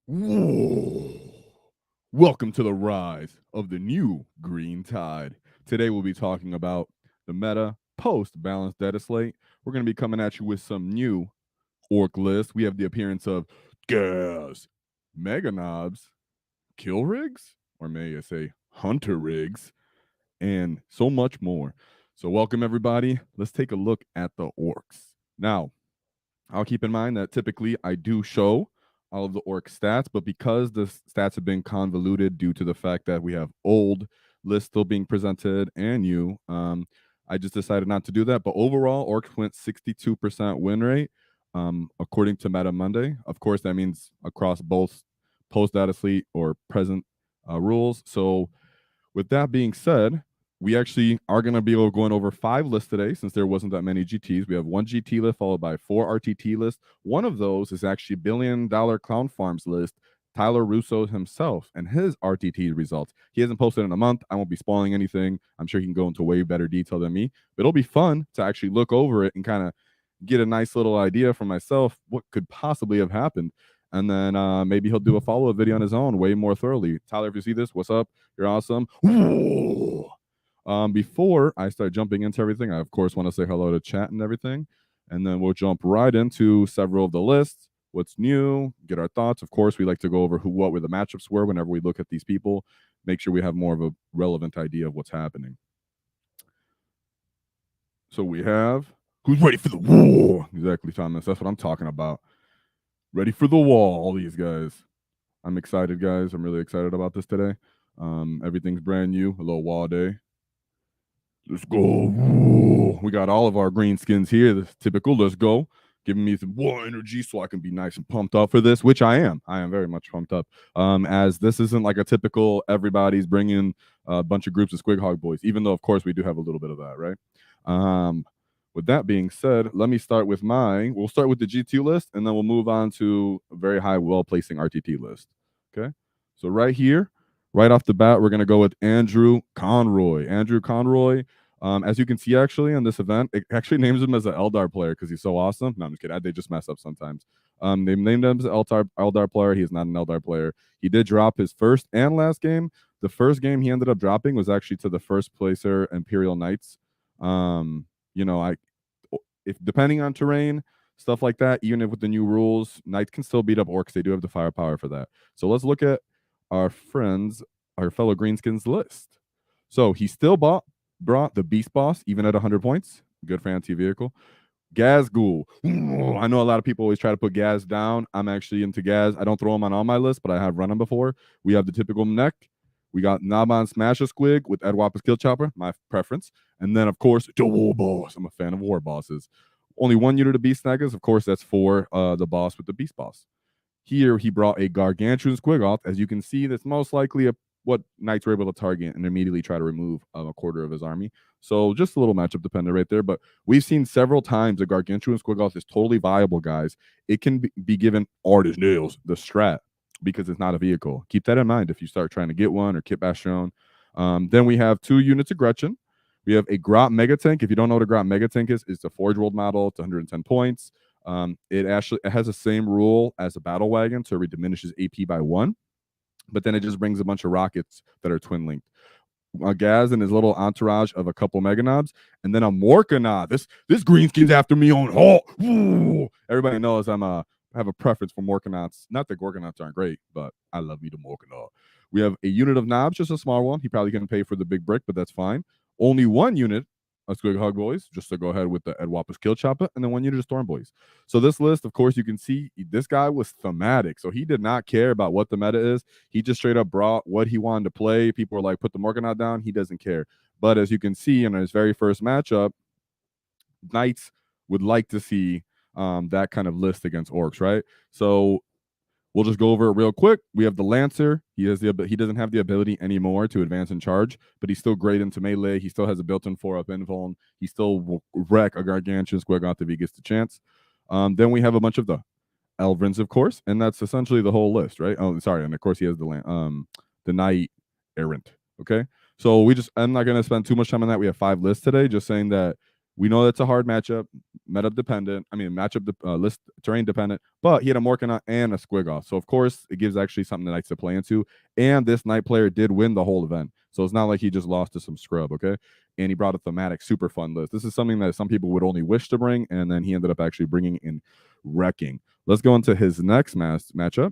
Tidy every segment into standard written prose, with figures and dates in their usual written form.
Whoa. Welcome to the rise of the new green tide. Today we'll be talking about the meta post-balanced Dataslate. We're going to be coming at you with some new orc lists. We have the appearance of Gas, Mega Knobs, Kill Rigs, or may I say Hunter Rigs, and so much more. So welcome everybody. Let's take a look at the orcs. Now, I'll keep in mind that typically I do show all of the orc stats, but because the stats have been convoluted due to the fact that we have old lists still being presented and new, I just decided not to do that. But overall, orcs went 62% win rate, according to Meta Monday. Of course, that means across both post data slate or present rules. So with that being said, we actually are going to be going over 5 lists today since there wasn't that many GTs. We have 1 GT list followed by 4 RTT lists. One of those is actually $1 billion Clown Farms list, Tyler Russo himself and his RTT results. He hasn't posted in a month. I won't be spoiling anything. I'm sure he can go into way better detail than me, but it'll be fun to actually look over it and kind of get a nice little idea for myself what could possibly have happened. And then maybe he'll do a follow-up video on his own way more thoroughly. Tyler, if you see this, what's up? You're awesome. Before I start jumping into everything, I of course want to say hello to chat and everything, and then we'll jump right into several of the lists. What's new? Get our thoughts. Of course, we like to go over what were the matchups were whenever we look at these people. Make sure we have more of a relevant idea of what's happening. So we have who's ready for the war? Exactly, Thomas. That's what I'm talking about. Ready for the wall, all these guys. I'm excited, guys. I'm really excited about this today. Everything's brand new. A little WAAAGHDAY. Let's go. We got all of our green skins here. The typical. Let's go. Giving me some war energy so I can be nice and pumped up for this, which I am. I am very much pumped up. As this isn't like a typical everybody's bringing a bunch of groups of Squig Hog boys, even though, of course, we do have a little bit of that, right? With that being said, let me start with we'll start with the G2 list, and then we'll move on to a very high well-placing RTT list. Okay? So right here, right off the bat, we're going to go with Andrew Conroy. Andrew Conroy, as you can see actually on this event, it actually names him as an Eldar player because he's so awesome. No, I'm just kidding. They just mess up sometimes. They named him as an Eldar player. He is not an Eldar player. He did drop his first and last game. The first game he ended up dropping was actually to the first placer Imperial Knights. If depending on terrain, stuff like that, even if with the new rules, Knights can still beat up Orcs. They do have the firepower for that. So let's look at our fellow Greenskins list. So he still brought the Beast Boss, even at 100 points. Good for anti-vehicle. Gazgul. I know a lot of people always try to put Gaz down. I'm actually into Gaz. I don't throw him on all my list, but I have run him before. We have the typical mech. We got Naban Smasher Squig with Edwap's Kill Chopper, my preference. And then, of course, the War Boss. I'm a fan of War Bosses. Only 1 unit of Beast Snaggers. Of course, that's for the boss with the Beast Boss. Here, he brought a Gargantuan Squiggoth. As you can see, that's most likely what Knights were able to target and immediately try to remove a quarter of his army. So just a little matchup dependent right there. But we've seen several times the Gargantuan Squiggoth is totally viable, guys. It can be given hard as nails, the strat, because it's not a vehicle. Keep that in mind if you start trying to get one or Kit Bastion. Then we have 2 units of Gretchen. We have a Grot Mega Tank. If you don't know what a Grot Mega Tank is, it's a Forge World model. It's 110 points. It has the same rule as a battle wagon, so it diminishes AP by 1, but then it just brings a bunch of rockets that are twin linked. Gaz and his little entourage of a couple Mega Knobs, and then a Morkanaut. This Greenskin's after me on halt. Everybody knows I have a preference for Morkanauts. Not that Gorgonauts aren't great, but I love me the Morkanaut. We have a unit of Knobs, just a small one. He probably can pay for the big brick, but that's fine. Only 1 unit of Squig Hog Boys, just to go ahead with the Edwap's Kill Chopper, and then 1 unit of Storm Boys. So this list, of course, you can see this guy was thematic. So he did not care about what the meta is. He just straight up brought what he wanted to play. People were like, put the Morkanaut down. He doesn't care. But as you can see in his very first matchup, Knights would like to see that kind of list against Orcs, right? So we'll just go over it real quick. We have the Lancer. He doesn't have the ability anymore to advance and charge, but he's still great into melee. He still has a built-in 4-up invuln. He still will wreck a Gargantuan Squiggoth if he gets the chance. Then we have a bunch of the Elvrins, of course, and that's essentially the whole list, right? Oh, sorry, and of course he has the Knight Errant. Okay, so I'm not going to spend too much time on that. We have 5 lists today, just saying that We know that's a hard matchup, list terrain dependent, but he had a Morkana and a Squiggoth. So, of course, it gives actually something the Knights to play into. And this Knight player did win the whole event. So it's not like he just lost to some scrub, okay? And he brought a thematic, super fun list. This is something that some people would only wish to bring, and then he ended up actually bringing in wrecking. Let's go into his next matchup.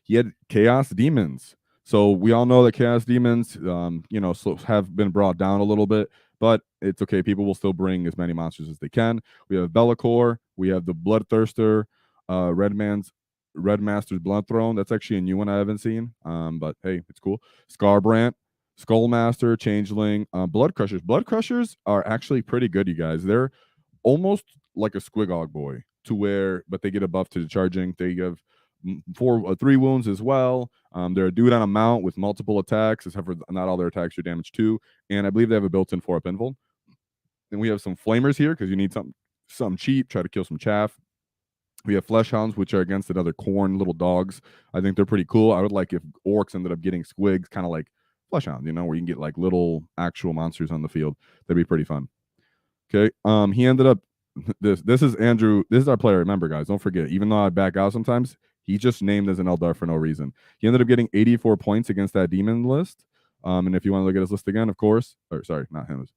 He had Chaos Demons. So we all know that Chaos Demons, have been brought down a little bit, but it's okay. People will still bring as many monsters as they can. We have Be'lakor. We have the Bloodthirster, Red Master's Blood Throne. That's actually a new one I haven't seen, but hey, it's cool. Scarbrand, Skullmaster, Changeling, Blood Crushers. Blood Crushers are actually pretty good, you guys. They're almost like a Squigog boy but they get a buff to the charging. They give 3 wounds as well. They're a dude on a mount with multiple attacks, except for not all their attacks are damage too. And I believe they have a built-in 4-up invul. Then we have some flamers here because you need something cheap, try to kill some chaff. We have flesh hounds, which are against another corn little dogs. I think they're pretty cool. I would like if orcs ended up getting squigs, kind of like flesh hounds, where you can get like little actual monsters on the field. That'd be pretty fun. Okay. He ended up this is Andrew. This is our player. Remember, guys, don't forget. Even though I back out sometimes, he's just named as an Eldar for no reason. He ended up getting 84 points against that demon list. And if you want to look at his list again, of course, or sorry, not him.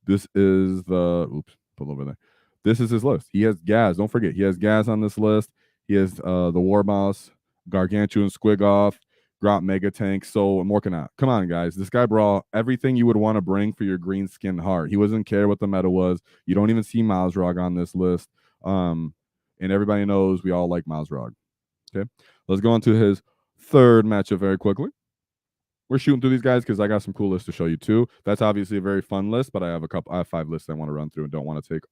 This is pull over there. This is his list. He has Gaz. Don't forget, he has Gaz on this list. He has the War Boss, Gargantuan Squiggoth, Grot Mega Tank, so Morkana. Come on, guys. This guy brought everything you would want to bring for your green skin heart. He wasn't care what the meta was. You don't even see Mazrog on this list. And everybody knows we all like Mazrog. Okay. Let's go on to his third matchup very quickly. We're shooting through these guys because I got some cool lists to show you too. That's obviously a very fun list, but I have 5 lists I want to run through and don't want to take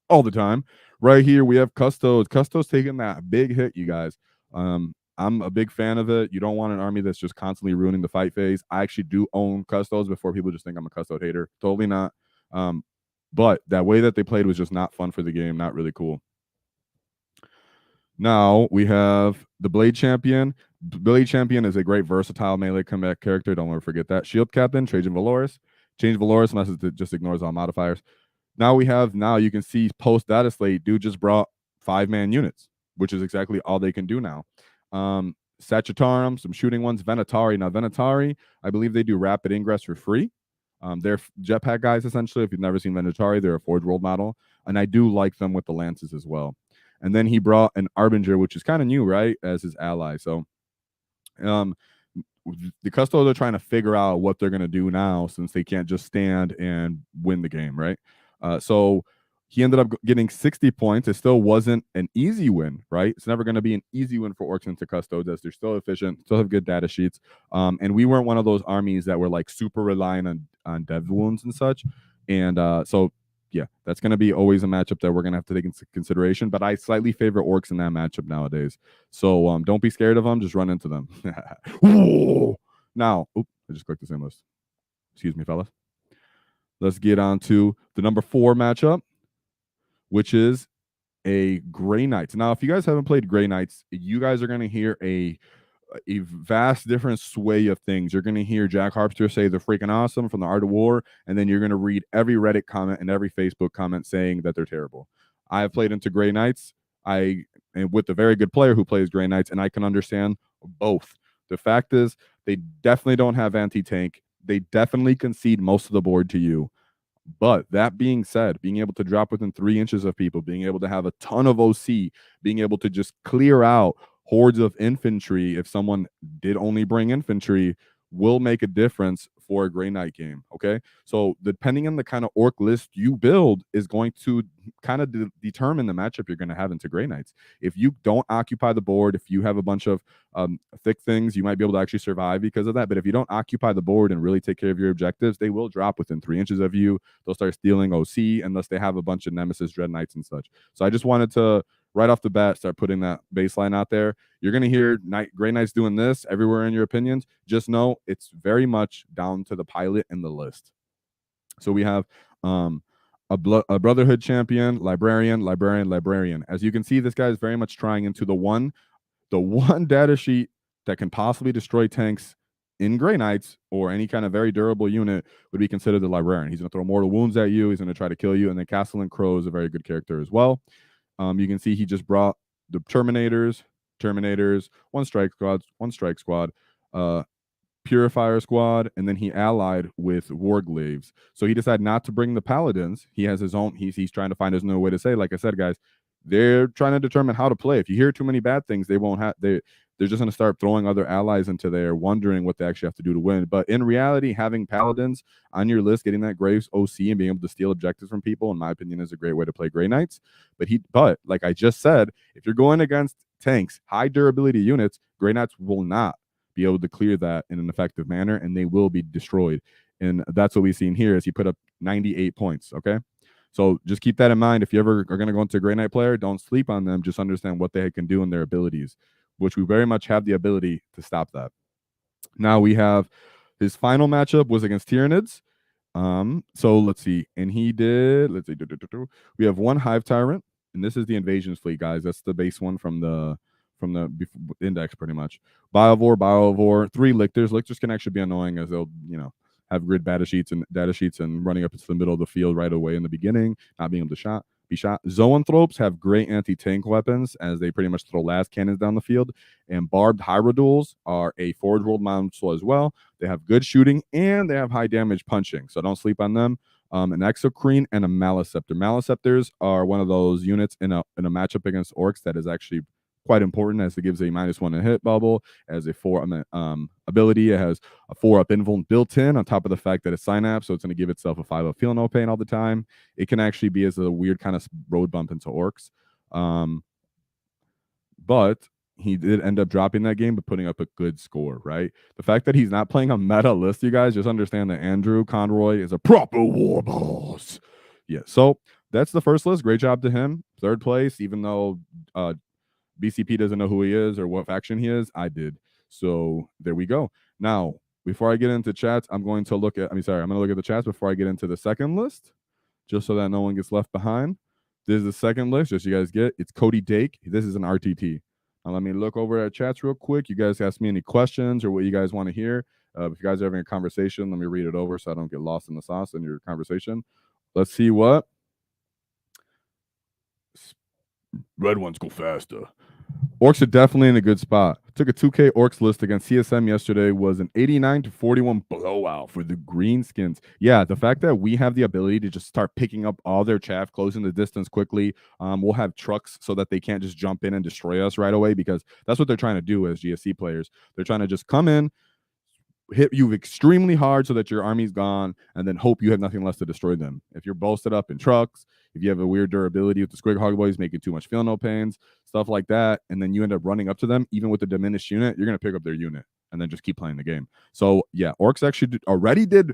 all the time. Right here, we have Custos. Custos taking that big hit, you guys. I'm a big fan of it. You don't want an army that's just constantly ruining the fight phase. I actually do own Custos before people just think I'm a Custo hater. Totally not. But that way that they played was just not fun for the game. Not really cool. Now we have the Blade Champion. Blade Champion is a great versatile melee combat character. Don't ever forget that. Shield Captain, Trajan Valoris. Change Valoris unless it just ignores all modifiers. Now you can see post Dataslate, dude just brought 5-man units, which is exactly all they can do now. Sagittarum, some shooting ones. Venatari. Now, Venatari, I believe they do rapid ingress for free. They're jetpack guys, essentially. If you've never seen Venatari, they're a Forge World model. And I do like them with the lances as well. And then he brought an Arbinger, which is kind of new, right, as his ally. So the Custos are trying to figure out what they're going to do now since they can't just stand and win the game, right? So he ended up getting 60 points. It still wasn't an easy win, right? It's never going to be an easy win for Orcs into Custos as they're still efficient, still have good data sheets. And we weren't one of those armies that were like super reliant on dev wounds and such. And so yeah, that's going to be always a matchup that we're going to have to take into consideration. But I slightly favor Orcs in that matchup nowadays. So don't be scared of them. Just run into them. Now, I just clicked the same list. Excuse me, fellas. Let's get on to the number 4 matchup, which is a Grey Knights. Now, if you guys haven't played Grey Knights, you guys are going to hear a vast different sway of things. You're going to hear Jack Harpster say they're freaking awesome from the Art of War, and then you're going to read every Reddit comment and every Facebook comment saying that they're terrible. I have played into Grey Knights. And with a very good player who plays Grey Knights, and I can understand both. The fact is, they definitely don't have anti-tank. They definitely concede most of the board to you. But that being said, being able to drop within 3 inches of people, being able to have a ton of OC, being able to just clear out hordes of infantry, if someone did only bring infantry, will make a difference for a Grey Knight game. Okay, so depending on the kind of orc list you build is going to kind of determine the matchup you're going to have into Grey Knights. If you don't occupy the board, if you have a bunch of thick things, you might be able to actually survive because of that. But if you don't occupy the board and really take care of your objectives, they will drop within 3 inches of you. They'll start stealing OC unless they have a bunch of Nemesis Dread Knights and such. So I just wanted to right off the bat start putting that baseline out there. You're going to hear Grey Knights doing this everywhere in your opinions. Just know it's very much down to the pilot and the list. So we have a Brotherhood champion, librarian. As you can see, this guy is very much trying into the one data sheet that can possibly destroy tanks in Grey Knights or any kind of very durable unit would be considered the Librarian. He's going to throw mortal wounds at you. He's going to try to kill you. And then Castellan Crow is a very good character as well. You can see he just brought the Terminators, one strike squad, Purifier squad, and then he allied with Warglaves. So he decided not to bring the Paladins. He has his own. He's trying to find his new way to say. Like I said, guys, they're trying to determine how to play. If you hear too many bad things, they won't have. They're just going to start throwing other allies into there, wondering what they actually have to do to win. But in reality, having Paladins on your list, getting that Graves OC and being able to steal objectives from people, in my opinion, is a great way to play Grey Knights. But like I just said, if you're going against tanks, high durability units, Grey Knights will not be able to clear that in an effective manner, and they will be destroyed. And that's what we've seen here is he put up 98 points, okay? So just keep that in mind. If you ever are going to go into a Grey Knight player, don't sleep on them. Just understand what they can do and their abilities, which we very much have the ability to stop that. Now we have his final matchup was against Tyranids. So let's see. And he did, we have one Hive Tyrant, and this is the Invasions Fleet, guys. That's the base one from the index, pretty much. Biovore, 3 Lictors. Lictors can actually be annoying as they'll, have grid data sheets and running up into the middle of the field right away in the beginning, not being able to be shot. Zoanthropes have great anti-tank weapons as they pretty much throw las cannons down the field. And barbed Hierodules are a Forge World model as well. They have good shooting and they have high damage punching, so don't sleep on them. An Exocrine and a Maliceptor. Maliceptors are one of those units in a matchup against Orcs that is actually quite important, as it gives a -1 hit bubble, as a 4 ability. It has a 4-up invuln built in on top of the fact that it's Synapse, so it's going to give itself a 5-up feel no pain all the time. It can actually be as a weird kind of road bump into Orcs. But he did end up dropping that game, but putting up a good score, right? The fact that he's not playing a meta list, you guys, just understand that Andrew Conroy is a proper war boss. Yeah, so that's the first list. Great job to him. 3rd place, even though BCP doesn't know who he is or what faction he is. I did. So there we go. Now, before I get into chats, I'm going to look at the chats before I get into the second list, just so that no one gets left behind. This is the second list, just so you guys get. It's Cody Dake. This is an RTT. Now, let me look over at chats real quick. You guys ask me any questions or what you guys want to hear. If you guys are having a conversation, let me read it over so I don't get lost in the sauce in your conversation. Let's see what. Red ones go faster. Orcs are definitely in a good spot. Took a 2K Orcs list against CSM yesterday. Was an 89-41 blowout for the Greenskins. Yeah, the fact that we have the ability to just start picking up all their chaff, closing the distance quickly. We'll have trucks so that they can't just jump in and destroy us right away, because that's what they're trying to do as GSC players. They're trying to just come in, hit you extremely hard so that your army's gone, and then hope you have nothing less to destroy them. If you're bolstered up in trucks, if you have a weird durability with the Squig Hog Boys making too much feel no pains, stuff like that, and then you end up running up to them, even with the diminished unit, you're going to pick up their unit and then just keep playing the game. So yeah, Orcs actually already did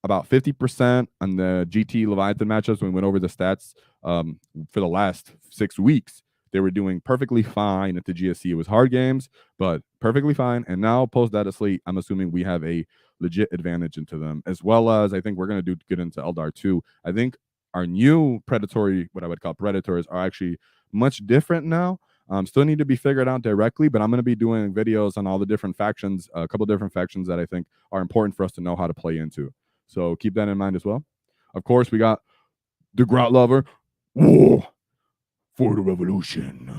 about 50% on the GT Leviathan matchups when we went over the stats for the last 6 weeks. They were doing perfectly fine at the GSC. It was hard games, but perfectly fine. And now post Dataslate, I'm assuming we have a legit advantage into them, as well as I think we're going to get into Eldar too. I think our new predatory, what I would call predators, are actually much different now. Still need to be figured out directly, but I'm going to be doing videos on all the different factions, a couple different factions that I think are important for us to know how to play into. So keep that in mind as well. Of course, we got the Grout Lover. Whoa. For the revolution.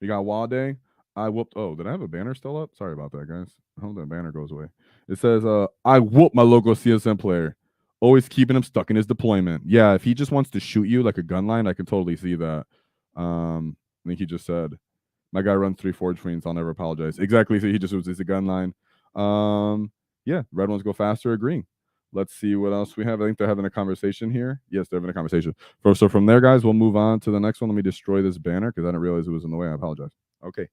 We got WAAAGHDAY. I whooped. Oh, did I have a banner still up? Sorry about that, guys. I hope that banner goes away. It says, I whooped my local CSM player. Always keeping him stuck in his deployment. Yeah, if he just wants to shoot you like a gun line, I can totally see that. I think he just said, my guy runs 3 Forge Fiends. I'll never apologize. Exactly. So he just was a gun line. Yeah, red ones go faster. Agreeing. Let's see what else we have. I think they're having a conversation here. Yes, they're having a conversation. So from there, guys, we'll move on to the next one. Let me destroy this banner because I didn't realize it was in the way. I apologize. Okay.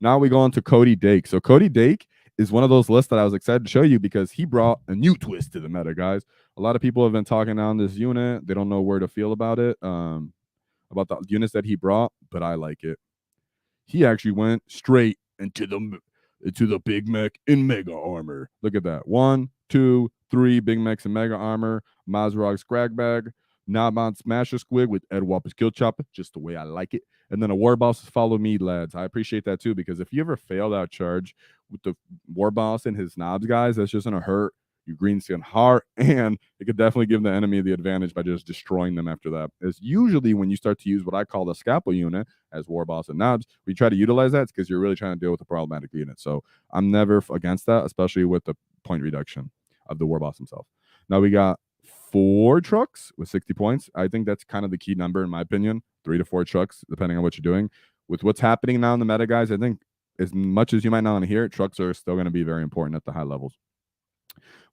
Now we go on to Cody Dake. So Cody Dake is one of those lists that I was excited to show you because he brought a new twist to the meta, guys. A lot of people have been talking on this unit. They don't know where to feel about it, about the units that he brought, but I like it. He actually went straight into the Big Mech in Mega Armor. Look at that. 1, 2, 3 Big Mechs in Mega Armor. Mazrog Scragbag. Nabon Smasher Squig with Ed Wapper's Kill Chopper, just the way I like it. And then a War Boss follow me, lads. I appreciate that too, because if you ever fail that charge with the war boss and his knobs guys, that's just gonna hurt your greenskin hard, and it could definitely give the enemy the advantage by just destroying them after that. It's usually when you start to use what I call the scalpel unit as war boss and knobs, we try to utilize that because you're really trying to deal with a problematic unit. So I'm never against that, especially with the point reduction of the war boss himself. Now we got 4 trucks with 60 points. I think that's kind of the key number in my opinion. 3 to 4 trucks, depending on what you're doing. With what's happening now in the meta, guys, I think as much as you might not want to hear it, trucks are still going to be very important at the high levels.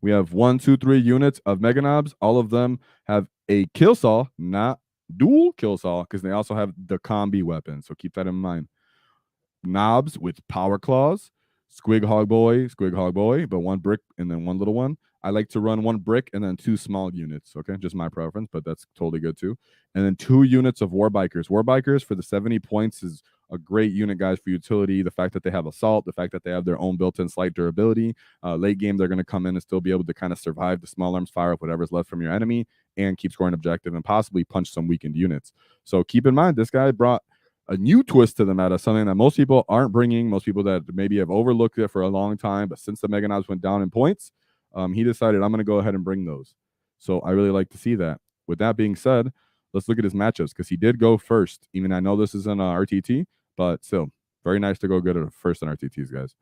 We have 1, 2, 3 units of Mega Knobs. All of them have a kill saw, not dual kill saw, because they also have the combi weapon. So keep that in mind. Knobs with power claws, squig hog boy, but 1 brick and then 1 little one. I like to run 1 brick and then 2 small units. Okay, just my preference, but that's totally good too. And then 2 units of war bikers. War bikers for the 70 points is a great unit, guys, for utility. The fact that they have assault, the fact that they have their own built-in slight durability. Late game, they're going to come in and still be able to kind of survive the small arms fire of whatever's left from your enemy and keep scoring objective and possibly punch some weakened units. So keep in mind, this guy brought a new twist to the meta, something that most people aren't bringing, most people that maybe have overlooked it for a long time, but since the Mega Knobs went down in points, he decided, I'm going to go ahead and bring those. So I really like to see that. With that being said, let's look at his matchups, because he did go first. Even I know this is an RTT, but still, very nice to go good at first in RTTs, guys.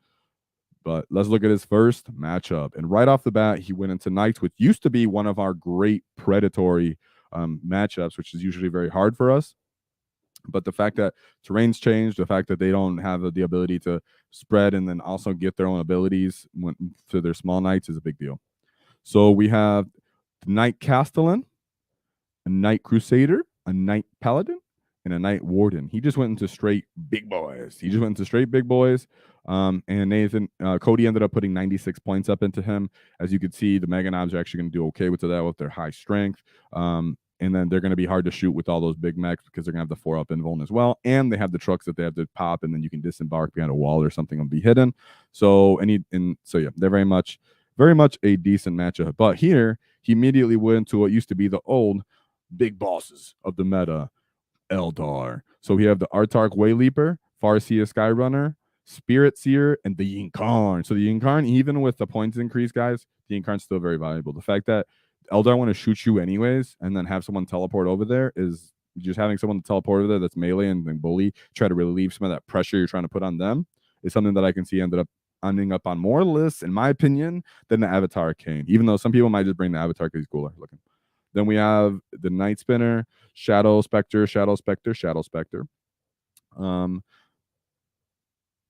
But let's look at his first matchup. And right off the bat, he went into Knights, which used to be one of our great predatory matchups, which is usually very hard for us. But the fact that terrain's changed, the fact that they don't have the ability to spread and then also get their own abilities to their small knights is a big deal. So we have the Knight Castellan, a Knight Crusader, a Knight Paladin, and a Knight Warden. He just went into straight big boys. And Nathan, Cody ended up putting 96 points up into him. As you can see, the Mega Knobs are actually going to do okay with that with their high strength. And then they're going to be hard to shoot with all those big mechs because they're going to have the 4-up invuln as well. And they have the trucks that they have to pop, and then you can disembark behind a wall or something and be hidden. So yeah, they're very much a decent matchup. But here, he immediately went into what used to be the old big bosses of the meta, Eldar. So we have the Artark Wayleaper, Farseer Skyrunner, Spirit Seer, and the Yinkarn. So the Yinkarn, even with the points increase, guys, the Yinkarn's still very valuable. The fact that Eldar want to shoot you anyways, and then have someone teleport over there is just having someone teleport over there that's melee and then bully, try to relieve some of that pressure you're trying to put on them, is something that I can see ending up on more lists, in my opinion, than the Avatar Kane. Even though some people might just bring the Avatar because he's cooler looking. Then we have the Night Spinner, Shadow Spectre,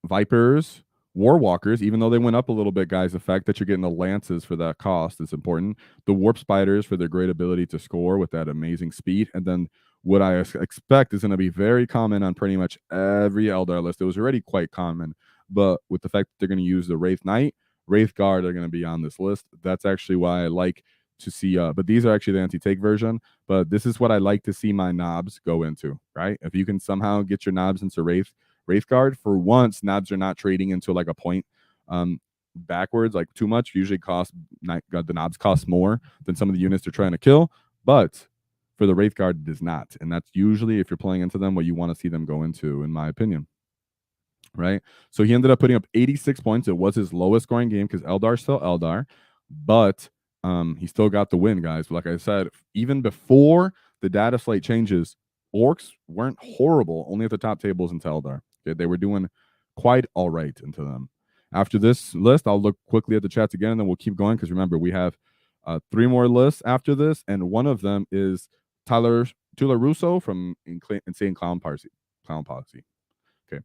Vipers, Warwalkers, even though they went up a little bit, guys, the fact that you're getting the lances for that cost is important. The Warp Spiders for their great ability to score with that amazing speed. And then what I expect is going to be very common on pretty much every Eldar list. It was already quite common, but with the fact that they're going to use the Wraith Knight, Wraith Guard are going to be on this list. That's actually why I like to see, but these are actually the anti-take version, but this is what I like to see my knobs go into, right? If you can somehow get your knobs into Wraith Guard, for once, knobs are not trading into like a point backwards, like too much. Usually the knobs cost more than some of the units they're trying to kill, but for the Wraith Guard, it does not. And that's usually, if you're playing into them, what you want to see them go into, in my opinion. Right? So he ended up putting up 86 points. It was his lowest scoring game because Eldar's still Eldar, but he still got the win, guys. Like I said, even before the data slate changes, orcs weren't horrible, only at the top tables into Eldar. Okay? They were doing quite all right into them. After this list, I'll look quickly at the chats again, and then we'll keep going, because remember, we have 3 more lists after this, and one of them is Tula Russo from Insane Clown Policy. Okay.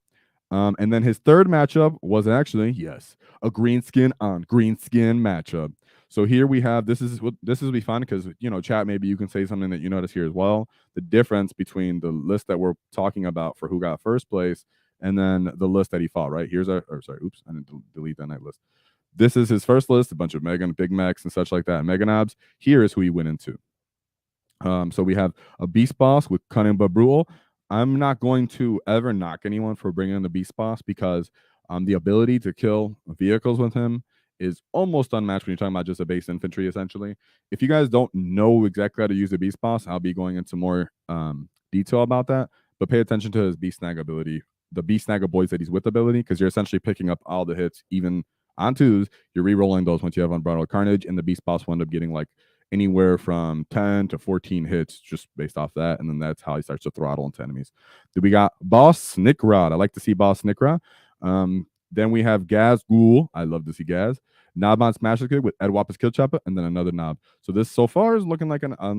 And then his third matchup was actually, yes, a greenskin on greenskin matchup. So here we have, this is be fun because, chat, maybe you can say something that you notice here as well. The difference between the list that we're talking about for who got first place and then the list that he fought, right? Here's I didn't delete that night list. This is his first list, a bunch of big mechs and such like that, Mega Knobs. Here is who he went into. So we have a Beast Boss with Cunning but Brutal. I'm not going to ever knock anyone for bringing in the Beast Boss, because the ability to kill vehicles with him is almost unmatched when you're talking about just a base infantry, essentially. If you guys don't know exactly how to use the Beast Boss, I'll be going into more detail about that, but pay attention to his Beast Snag ability the Beast Snagger Boys that he's with ability, because you're essentially picking up all the hits, even on 2s. You're re-rolling those once you have Unbridled Carnage, and the Beast Boss will end up getting like anywhere from 10 to 14 hits just based off that, and then that's how he starts to throttle into enemies. Then we got Boss Snickrod. I like to see Boss Snickrod. Then we have Gaz Ghoul. I love to see Gaz. Nobon Smasher Kick with Ed Wapa's Kill Chopper, and then another Nob. So this so far is looking like a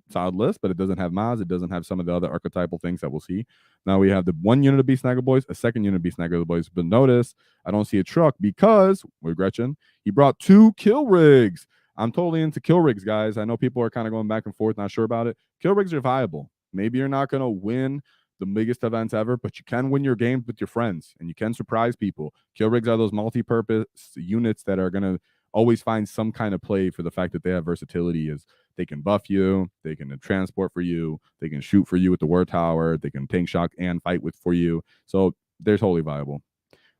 solid list, but it doesn't have Maz. It doesn't have some of the other archetypal things that we'll see. Now we have the 1 unit of Beast Snagger Boys, a 2nd unit of Beast Snagger Boys. But notice I don't see a truck because with Gretchen, he brought 2 kill rigs. I'm totally into kill rigs, guys. I know people are kind of going back and forth, not sure about it. Kill rigs are viable. Maybe you're not going to win the biggest events ever, but you can win your games with your friends and you can surprise people. Kill rigs are those multi-purpose units that are going to always find some kind of play for the fact that they have versatility. Is they can buff you, they can transport for you, they can shoot for you with the war tower, they can tank shock and fight with for you. So they're totally viable.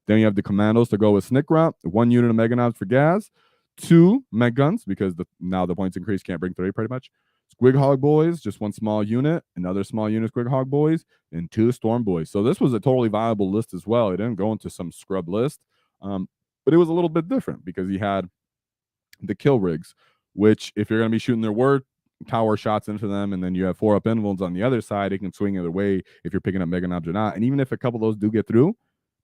Then you have the commandos to go with Snickra, 1 unit of Mega Knobs for Gaz, 2 Meg Guns, because now the points increase, can't bring 3 pretty much. Squig Hog Boys, just 1 small unit, another small unit Squig Hog Boys, and 2 Storm Boys. So this was a totally viable list as well. It didn't go into some scrub list, but it was a little bit different because he had the kill rigs, which if you're going to be shooting their word tower shots into them, and then you have 4 up invulns on the other side, it can swing either way if you're picking up Mega Knobs or not. And even if a couple of those do get through,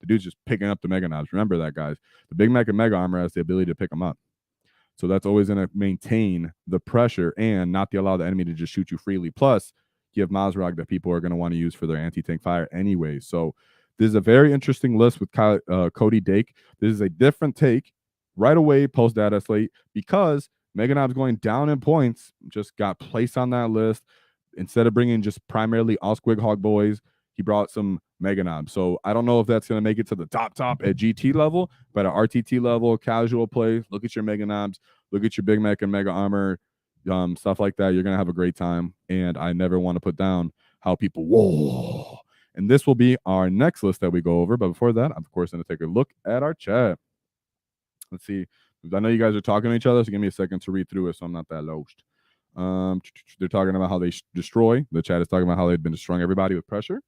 the dude's just picking up the Mega Knobs. Remember that, guys. The Big Mech and Mega Armor has the ability to pick them up. So that's always going to maintain the pressure and not allow the enemy to just shoot you freely. Plus, you have Mazrog that people are going to want to use for their anti-tank fire anyway. So this is a very interesting list with Cody Dake. This is a different take right away post Dataslate because Mega Knobs going down in points just got placed on that list. Instead of bringing just primarily all Squig Hog Boys, he brought some Mega Knobs. So I don't know if that's going to make it to the top at GT level, but at RTT level, casual play, look at your Mega Knobs, look at your Big Mech and Mega Armor, stuff like that. You're going to have a great time. And I never want to put down how people, whoa. And this will be our next list that we go over. But before that, I'm, of course, going to take a look at our chat. Let's see. I know you guys are talking to each other, so give me a second to read through it so I'm not that lost. They're talking about how they destroy. The chat is talking about how they've been destroying everybody with pressure.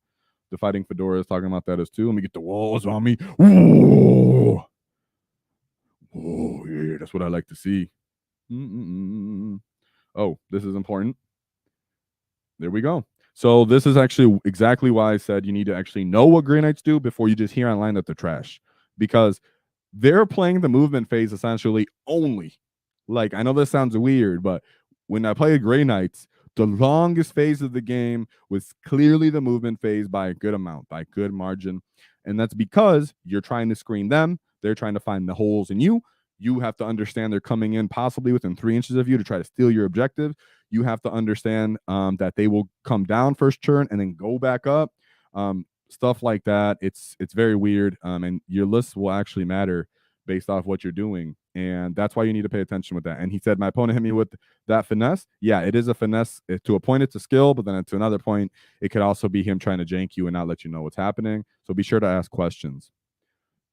The Fighting Fedora is talking about that as too. Let me get the walls on me. Whoa. Oh, yeah, that's what I like to see. Oh, this is important. There we go. So this is actually exactly why I said you need to actually know what Grey Knights do before you just hear online that they're trash. Because they're playing the movement phase essentially only. Like, I know this sounds weird, but when I play Grey Knights, the longest phase of the game was clearly the movement phase by a good amount, by a good margin. And that's because you're trying to screen them. They're trying to find the holes in you. You have to understand they're coming in possibly within 3 inches of you to try to steal your objective. You have to understand that they will come down first turn and then go back up. Stuff like that. It's very weird. And your lists will actually matter based off what you're doing. And that's why you need to pay attention with that. And he said, my opponent hit me with that finesse. Yeah, it is a finesse. To a point, it's a skill, but then to another point, it could also be him trying to jank you and not let you know what's happening. So be sure to ask questions.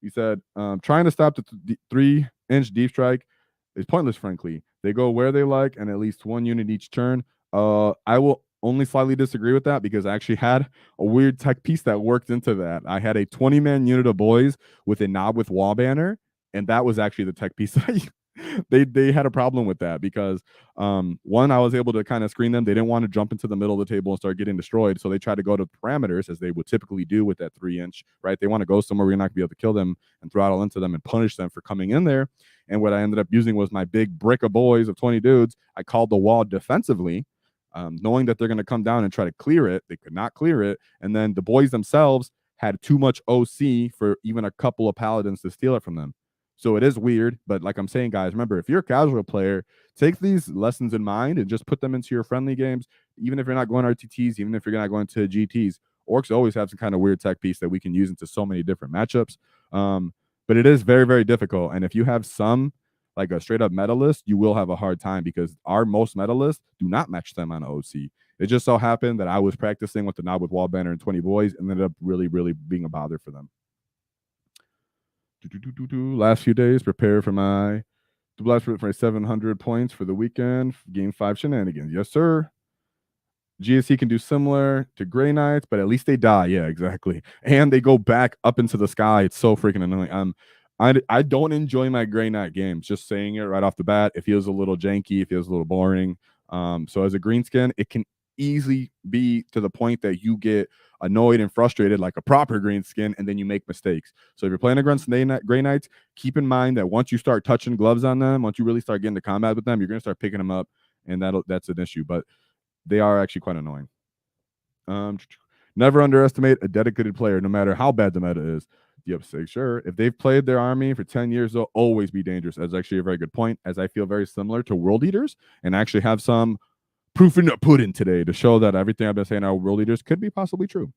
He said, trying to stop the 3-inch deep strike is pointless, frankly. They go where they like and at least 1 unit each turn. I will only slightly disagree with that because I actually had a weird tech piece that worked into that. I had a 20-man unit of boys with a knob with wall banner, and that was actually the tech piece that they had a problem with that because one, I was able to kind of screen them. They didn't want to jump into the middle of the table and start getting destroyed, so they tried to go to parameters as they would typically do with that 3-inch, right? They want to go somewhere where you're not going to be able to kill them and throttle into them and punish them for coming in there. And what I ended up using was my big brick of boys of 20 dudes. I called the wall defensively, knowing that they're going to come down and try to clear it. They could not clear it, and then the boys themselves had too much OC for even a couple of paladins to steal it from them. So it is weird, but like I'm saying, guys, remember, if you're a casual player, take these lessons in mind and just put them into your friendly games. Even if you're not going RTTs, even if you're not going to GTs, orcs always have some kind of weird tech piece that we can use into so many different matchups. But it is very, very difficult. And if you have some, like a straight up meta list, you will have a hard time because our most meta lists do not match them on OC. It just so happened that I was practicing with the knob with wall banner and 20 boys and ended up really, really being a bother for them. Last few days, prepare for my blast for 700 points for the weekend. Game 5 shenanigans. Yes, sir. GSC can do similar to Grey Knights, but at least they die. Yeah, exactly. And they go back up into the sky. It's so freaking annoying. I don't enjoy my Grey Knight games. Just saying it right off the bat, it feels a little janky. It feels a little boring. So as a greenskin, it can easily be to the point that you get annoyed and frustrated like a proper greenskin, and then you make mistakes. So if you're playing against Grey Knights, keep in mind that once you start touching gloves on them, once you really start getting to combat with them, you're going to start picking them up, and that's an issue. But they are actually quite annoying. Never underestimate a dedicated player, no matter how bad the meta is. Yep, say sure. If they've played their army for 10 years, they'll always be dangerous. That's actually a very good point, as I feel very similar to World Eaters, and actually have some proof in the pudding today to show that everything I've been saying about World Eaters could be possibly true.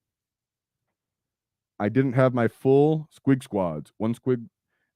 I didn't have my full squig squads. One squig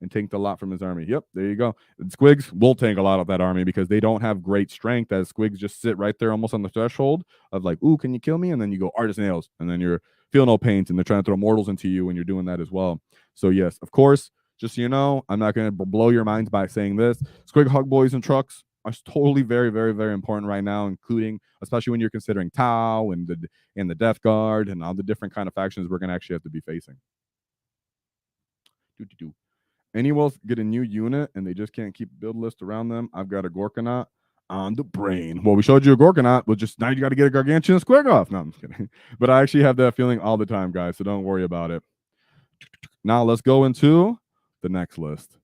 and tanked a lot from his army. Yep, there you go. And squigs will tank a lot of that army because they don't have great strength, as squigs just sit right there almost on the threshold of like, ooh, can you kill me? And then you go artist nails, and then you're feel no paint, and they're trying to throw mortals into you when you're doing that as well. So yes, of course, just so you know, I'm not going to blow your minds by saying this. Squig hug boys and trucks are totally very, very, very important right now, including especially when you're considering Tau and the Death Guard and all the different kind of factions we're going to actually have to be facing. Anyone else get a new unit and they just can't keep build list around them? I've got a Gorkanaut on the brain. Well, we showed you a Gorkanaut, but just now you got to get a Gargantuan squig off. No, I'm just kidding. But I actually have that feeling all the time, guys, so don't worry about it. Now let's go into the next list.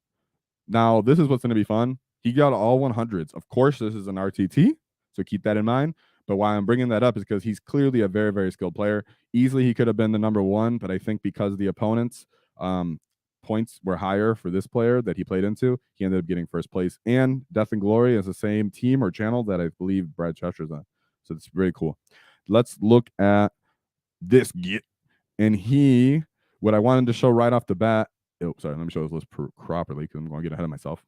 Now, this is what's going to be fun. He got all 100s. Of course, this is an RTT, so keep that in mind. But why I'm bringing that up is because he's clearly a very, very skilled player. Easily, he could have been the number one, but I think because the opponents' points were higher for this player that he played into, he ended up getting first place. And Death and Glory is the same team or channel that I believe Brad Cheshire's on. So it's very cool. Let's look at this git. And what I wanted to show right off the bat, let me show this list properly because I'm going to get ahead of myself.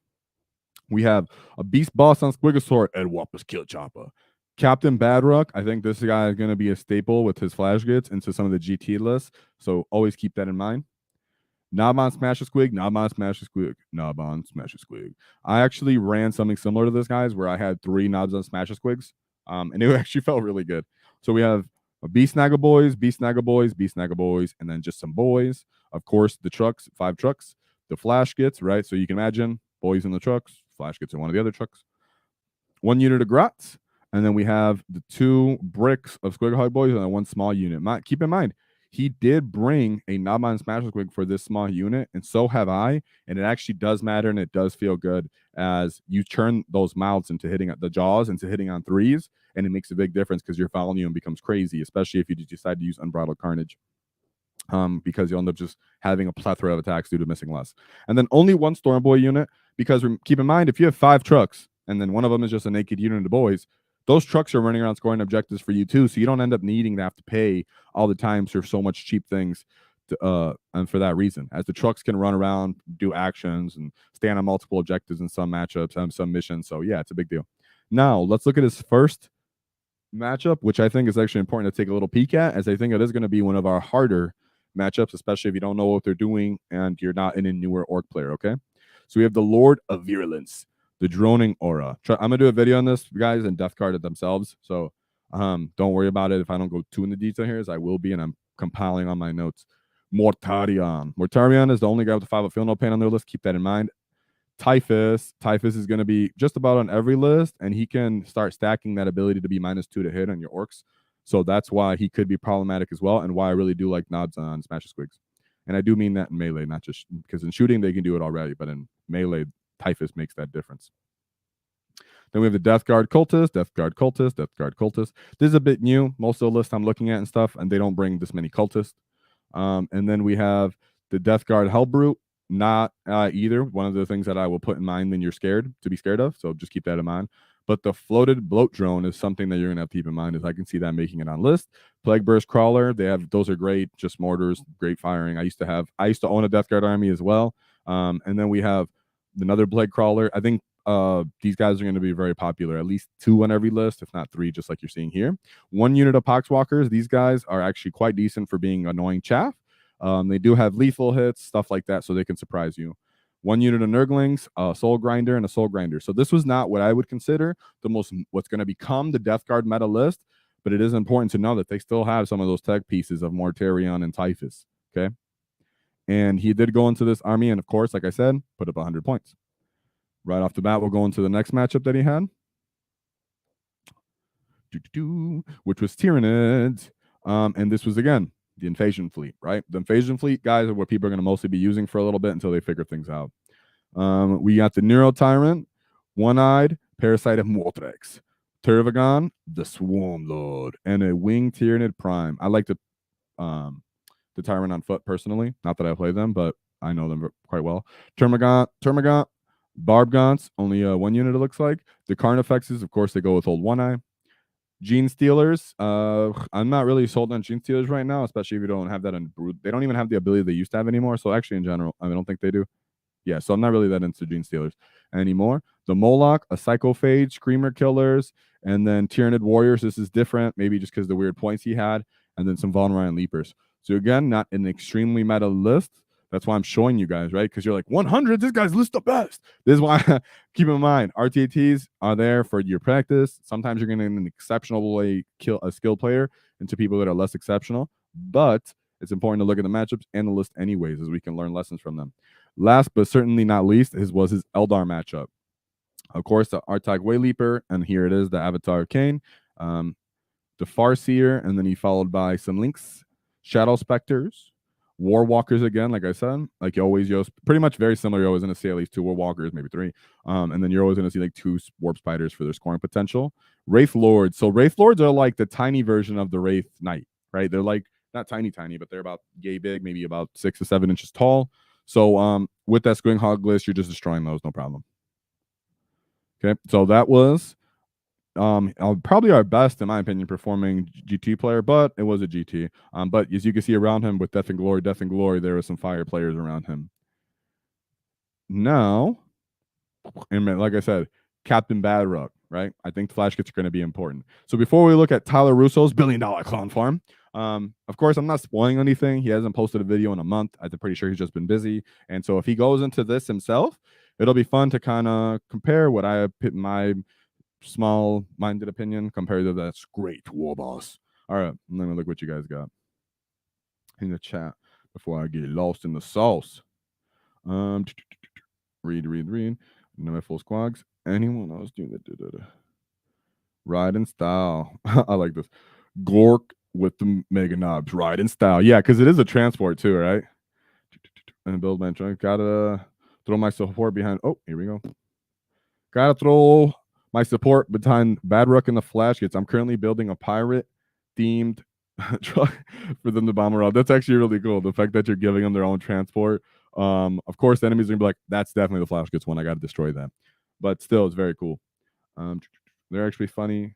We have a Beast Boss on Squigosaur, Ed Wappa's Kill Chopper. Captain Badrock, I think this guy is going to be a staple with his flash gits into some of the GT lists, so always keep that in mind. Nabon Smash a Squig, Nabon Smash a Squig, Nabon Smash a Squig. I actually ran something similar to this, guys, where I had 3 Nabs on Smash a Squigs, and it actually felt really good. So we have a Beast Snaggle Boys, Beast Snaggle Boys, Beast Snaggle Boys, and then just some boys. Of course, the trucks, 5 trucks. The flash gits, right? So you can imagine boys in the trucks, flash gits in one of the other trucks. 1 unit of Grots, and then we have the 2 bricks of Squig Hog Boys and then 1 small unit. Keep in mind, he did bring a Nabon Smash Squig for this small unit, and so have I. And it actually does matter, and it does feel good as you turn those mouths into hitting the jaws into hitting on 3s, and it makes a big difference because your volume becomes crazy, especially if you decide to use Unbridled Carnage. Because you'll end up just having a plethora of attacks due to missing less. And then only 1 Storm Boy unit, because keep in mind, if you have 5 trucks and then one of them is just a naked unit of boys, those trucks are running around scoring objectives for you too, so you don't end up needing to have to pay all the time for so much cheap things and for that reason, as the trucks can run around, do actions, and stand on multiple objectives in some matchups and some missions. So yeah, it's a big deal. Now let's look at his first matchup, which I think is actually important to take a little peek at, as I think it is going to be one of our harder matchups, especially if you don't know what they're doing and you're not in a newer orc player. Okay, so we have the Lord of Virulence, the Droning Aura. I'm gonna do a video on this, guys, and Death Card it themselves, so don't worry about it if I don't go too into detail here, as I will be, and I'm compiling on my notes. Mortarion is the only guy with the 5 of Feel No Pain on their list. Keep that in mind. Typhus is going to be just about on every list, and he can start stacking that ability to be -2 to hit on your orcs. So that's why he could be problematic as well, and why I really do like nods on Smash Squigs. And I do mean that in melee, not just because in shooting they can do it already, but in melee, Typhus makes that difference. Then we have the Death Guard Cultist, Death Guard Cultist, Death Guard Cultist. This is a bit new. Most of the lists I'm looking at and stuff, and they don't bring this many cultists. And then we have the Death Guard Hellbrute. Not either one of the things that I will put in mind when you're scared to be scared of. So just keep that in mind. But the floated bloat drone is something that you're gonna have to keep in mind, as I can see that making it on list. Plague Burst Crawler, those are great, just mortars, great firing. I used to own a Death Guard army as well. And then we have another Plague Crawler. I think these guys are going to be very popular, at least 2 on every list, if not 3, just like you're seeing here. 1 unit of Poxwalkers. These guys are actually quite decent for being annoying chaff. They do have lethal hits, stuff like that, so they can surprise you. 1 unit of Nurglings, a Soul Grinder, and a Soul Grinder. So this was not what I would consider what's going to become the Death Guard meta list, but it is important to know that they still have some of those tech pieces of Mortarion and Typhus. Okay. And he did go into this army, and of course, like I said, put up 100 points. Right off the bat, we'll go into the next matchup that he had, which was Tyranids. And this was, again, the Invasion Fleet, right? The Invasion Fleet, guys, are what people are going to mostly be using for a little bit until they figure things out. We got the Neuro Tyrant, One-Eyed, Parasite of Moltrex, Turvagon, the Swarm Lord, and a Winged Tyranid Prime. I like the Tyrant on foot personally. Not that I play them, but I know them quite well. Termagant, Barbgaunts, only 1 unit it looks like. The Carnifexes, of course, they go with Old One-Eye. Gene Stealers, I'm not really sold on Gene Stealers right now, especially if you don't have that in Brood. They don't even have the ability they used to have anymore. So actually, in general, I don't think they do. Yeah, so I'm not really that into Gene Stealers anymore. The Moloch, a Psychophage, Screamer Killers, and then Tyranid Warriors. This is different, maybe just because the weird points he had, and then some Von Leapers. So again, not an extremely meta list. That's why I'm showing you guys, right? Because you're like, 100, this guy's list the best. This is why, keep in mind, RTATs are there for your practice. Sometimes you're going to, in an exceptional way, kill a skilled player into people that are less exceptional. But it's important to look at the matchups and the list anyways, as we can learn lessons from them. Last but certainly not least, was his Eldar matchup. Of course, the Artag Wayleaper, and here it is, the Avatar Kane, the Farseer, and then he followed by some Lynx, Shadow Specters, War Walkers again, like I said, like you always use, pretty much very similar. You're always going to see at least 2 War Walkers, maybe 3. And then you're always going to see like 2 Warp Spiders for their scoring potential. Wraith Lords. So Wraith Lords are like the tiny version of the Wraith Knight, right? They're like, not tiny, but they're about yay big, maybe about 6 to 7 inches tall. So with that Squing Hog list, you're just destroying those, no problem. Okay, so that was probably our best, in my opinion, performing GT player, but it was a GT. But as you can see around him with Death and Glory, there were some fire players around him. Now, and like I said, Captain Badrock, right? I think the flash kits are going to be important. So before we look at Tyler Russo's $1 billion clone farm, of course, I'm not spoiling anything. He hasn't posted a video in a month. I'm pretty sure he's just been busy. And so if he goes into this himself, it'll be fun to kind of compare what I put my small-minded opinion compared to that great war boss. All right, let me look what you guys got in the chat before I get lost in the sauce. Read. No full squags. Anyone else doing that? Ride in style. I like this. Gork with the mega knobs. Ride in style. Yeah, because it is a transport too, right? And build bench. Gotta throw my support behind. Oh, here we go. Gotta throw my support behind Badrock and the flash kits. I'm currently building a pirate themed truck for them to bomb around. That's actually really cool. The fact that you're giving them their own transport. Of course, the enemies are gonna be like, that's definitely the flash kits one. I got to destroy them. But still, it's very cool. They're actually funny.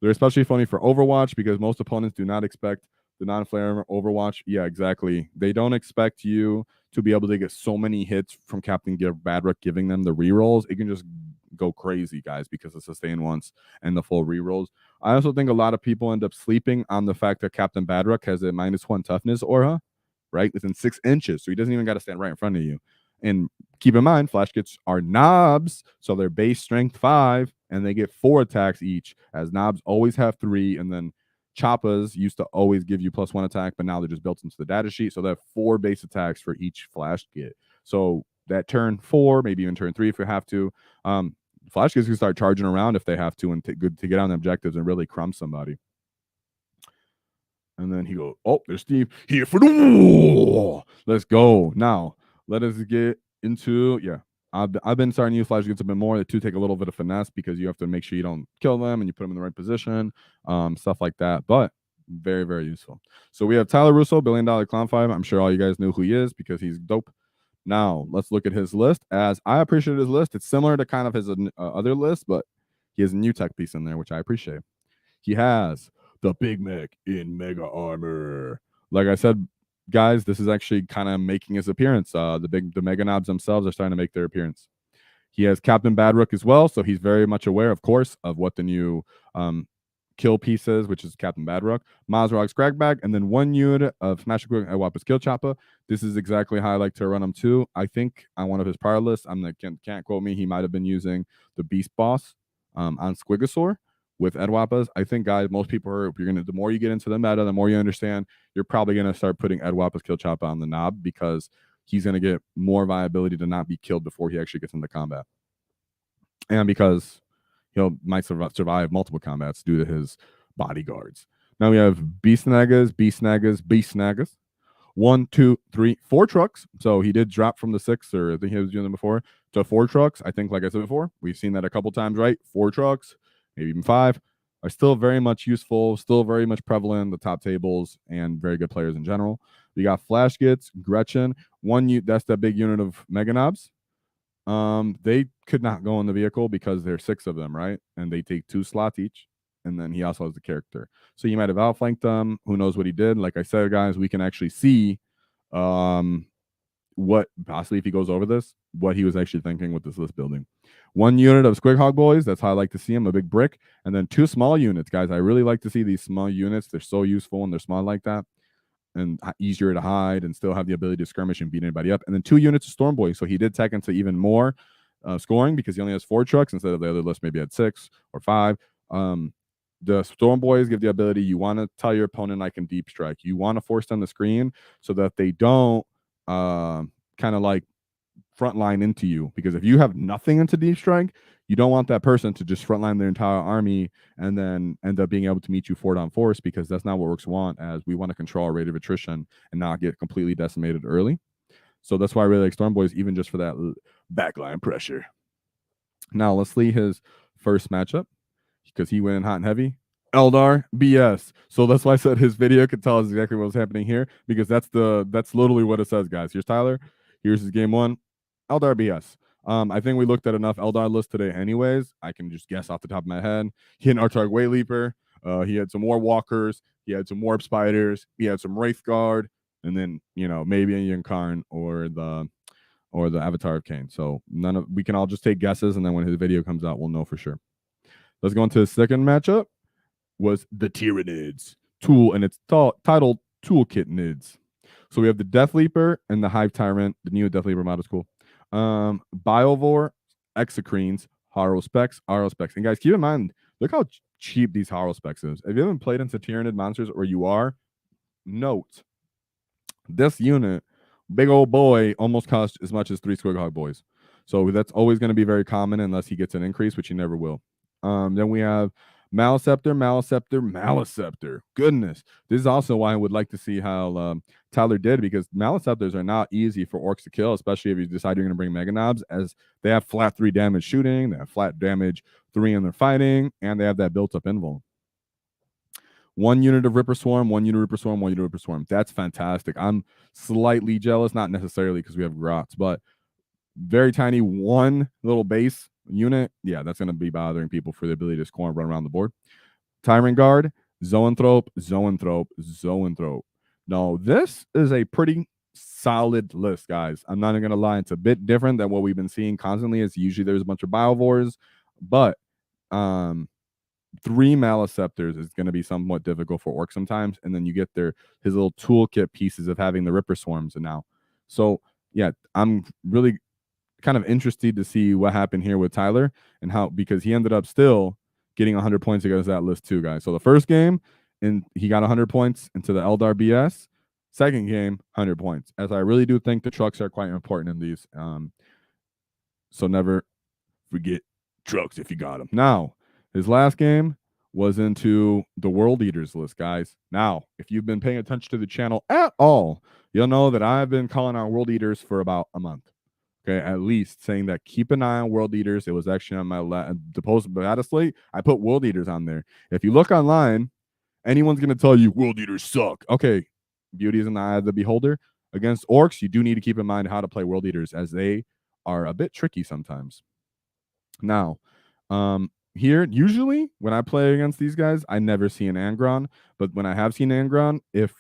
They're especially funny for Overwatch because most opponents do not expect the non-flare Overwatch. Yeah, exactly. They don't expect you to be able to get so many hits from Captain Badrock giving them the rerolls. It can just go crazy, guys, because of sustain once and the full rerolls. I also think a lot of people end up sleeping on the fact that Captain Badrock has a -1 toughness aura, right? Within 6 inches. So he doesn't even got to stand right in front of you. And keep in mind, flash kits are knobs, so they're base strength 5, and they get 4 attacks each, as knobs always have 3, and then Choppas used to always give you +1 attack, but now they're just built into the data sheet, so they have 4 base attacks for each flash kit. So that turn 4, maybe even turn 3 if you have to, flash kits can start charging around if they have to, and good to get on the objectives and really crumb somebody. And then he goes, oh, there's Steve here for the war. Let's go. Now, let us get into, I've been starting to use flash kits a bit more. The 2 take a little bit of finesse because you have to make sure you don't kill them and you put them in the right position, stuff like that. But very, very useful. So we have Tyler Russo, $1 billion clown 5. I'm sure all you guys knew who he is because he's dope. Now, let's look at his list. As I appreciate his list, it's similar to kind of his other list, but he has a new tech piece in there, which I appreciate. He has the Big Mech in Mega Armor. Like I said, guys, this is actually kind of making his appearance. The Mega Knobs themselves are starting to make their appearance. He has Captain Badrock as well, so he's very much aware, of course, of what the new kill piece is, which is Captain Badrock, Mazrog's Crackback, and then 1 unit of Smash Quick Wapa's Kill Choppa. This is exactly how I like to run him too. I think on one of his prior lists, can't quote me, he might have been using the Beast Boss on Squigosaur, with Edwapas. I think, guys, most people are, the more you get into the meta, the more you understand, you're probably going to start putting Edwapa's Kill Choppa on the knob, because he's going to get more viability to not be killed before he actually gets into combat. And because might survive multiple combats due to his bodyguards. Now we have Beast Nagas, Beast Nagas, Beast Nagas. 1, 2, 3, 4 trucks. So he did drop from the 6, or I think he was doing them before, to 4 trucks. I think, like I said before, we've seen that a couple times, right? 4 trucks, maybe even 5, are still very much useful, still very much prevalent in the top tables, and very good players in general. We got Flash Gits, Gretchen, that's that big unit of Mega Knobs. They could not go in the vehicle because there's 6 of them, right? And they take 2 slots each. And then he also has the character. So you might have outflanked them. Who knows what he did? Like I said, guys, we can actually see what possibly, if he goes over this, what he was actually thinking with this list building. 1 unit of Squig Hog Boys. That's how I like to see him, a big brick. And then 2 small units, guys. I really like to see these small units. They're so useful and they're small like that, and easier to hide and still have the ability to skirmish and beat anybody up. And then 2 units of Storm Boys. So he did tech into even more scoring, because he only has 4 trucks instead of the other list maybe had 6 or 5. The Storm Boys give the ability, you want to tell your opponent I can deep strike. You want to force them to screen so that they don't kind of like frontline into you. Because if you have nothing into deep strike, you don't want that person to just frontline their entire army and then end up being able to meet you fort on force, because that's not what Orcs want, as we want to control our rate of attrition and not get completely decimated early. So that's why I really like Storm Boys, even just for that backline pressure. Now let's see his first matchup, because he went in hot and heavy. Eldar BS. So that's why I said his video could tell us exactly what was happening here, because that's literally what it says, guys. Here's Tyler. Here's his game 1. Eldar BS. I think we looked at enough Eldar lists today anyways. I can just guess off the top of my head. He had an Artarg Way Leaper. He had some more Walkers. He had some Warp Spiders. He had some Wraith Guard. And then, maybe a Yunkarn or the Avatar of Cain. So we can all just take guesses, and then when his video comes out, we'll know for sure. Let's go into the second matchup. Was the Tyranids tool, and it's titled Toolkit Nids. So we have the Death Leaper and the Hive Tyrant. The new Death Leaper mod is cool. Biovore, Exocrines, Haro Specs, Aro Specs. And guys, keep in mind, look how cheap these Haro Specs is. If you haven't played into Tyranid monsters, or you are, note this unit, big old boy, almost costs as much as 3 Squig Hog Boys. So that's always going to be very common unless he gets an increase, which he never will. Then we have Maliceptor. Goodness. This is also why I would like to see how Tyler did, because Maliceptors are not easy for Orcs to kill, especially if you decide you're going to bring Mega Knobs, as they have flat 3 damage shooting, they have flat damage 3 in their fighting, and they have that built-up invul. 1 unit of Ripper Swarm, 1 unit of Ripper Swarm, 1 unit of Ripper Swarm. That's fantastic. I'm slightly jealous, not necessarily because we have Grots, but very tiny 1 little base unit. Yeah, that's going to be bothering people for the ability to score and run around the board. Tyrant Guard, Zoanthrope. No, this is a pretty solid list, guys. I'm not going to lie. It's a bit different than what we've been seeing constantly. It's usually there's a bunch of Biovores, but 3 Maliceptors is going to be somewhat difficult for Orcs sometimes. And then you get his little toolkit pieces of having the Ripper Swarms now. So yeah, I'm really kind of interested to see what happened here with Tyler, and how, because he ended up still getting 100 points against that list too, guys. So the first game, and he got 100 points into the Eldar BS. Second game, 100 points. As I really do think the trucks are quite important in these. So never forget trucks if you got them. Now, his last game was into the World Eaters list, guys. Now, if you've been paying attention to the channel at all, you'll know that I've been calling out World Eaters for about a month. Okay, at least saying that keep an eye on World Eaters. It was actually on my the post of Dataslate. I put World Eaters on there. If you look online, anyone's going to tell you World Eaters suck. Okay, beauty is in the eye of the beholder. Against Orcs, you do need to keep in mind how to play World Eaters, as they are a bit tricky sometimes. Now, here, usually when I play against these guys, I never see an Angron. But when I have seen Angron, if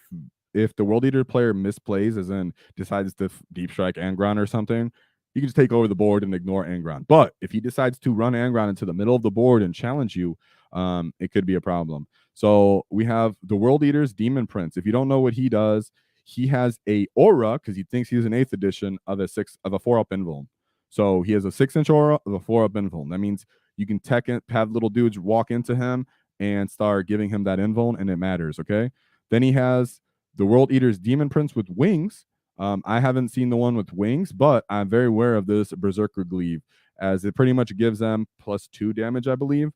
the World Eater player misplays, as in decides to deep strike Angron or something, you can just take over the board and ignore Angron. But if he decides to run Angron into the middle of the board and challenge you, it could be a problem. So we have the World Eater's Demon Prince. If you don't know what he does, he has a aura, because he thinks he's an 8th edition of a 4-up invuln. So he has a 6-inch aura of a 4-up invuln. That means You can tech it, have little dudes walk into him and start giving him that invuln, and it matters. Okay. Then he has the World Eater's Demon Prince with wings. I haven't seen the one with wings, but I'm very aware of this Berserker Glaive, as it pretty much gives them +2 damage, I believe.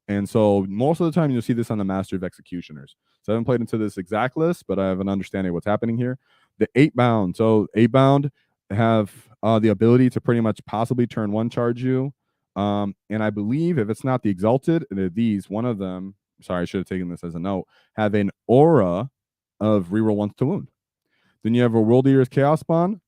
And so most of the time you'll see this on the Master of Executioners. So I haven't played into this exact list, but I have an understanding of what's happening here. The 8 bound. So 8 bound have the ability to pretty much possibly turn 1 charge you. And I believe if it's not the Exalted, these, one of them, sorry, I should have taken this as a note, have an aura of reroll once to wound. Then you have a World Eater's Chaos Spawn,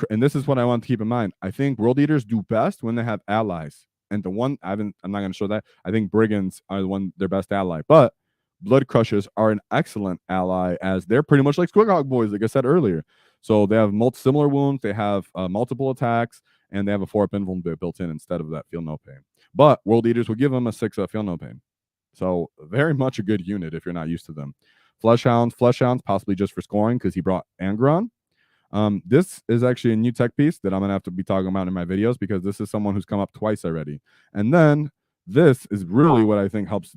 and this is what I want to keep in mind. I think World Eaters do best when they have allies. And the one I'm not going to show that. I think Brigands are the one their best ally, but Blood Crushers are an excellent ally, as they're pretty much like Squidhog boys, like I said earlier. So they have similar wounds, they have multiple attacks, and they have a 4-up invuln built in instead of that Feel No Pain. But World Eaters will give them a 6-up Feel No Pain. So very much a good unit if you're not used to them. Flesh Hounds possibly just for scoring because he brought Angron. This is actually a new tech piece that I'm going to have to be talking about in my videos, because this is someone who's come up twice already. And then this is really what I think helps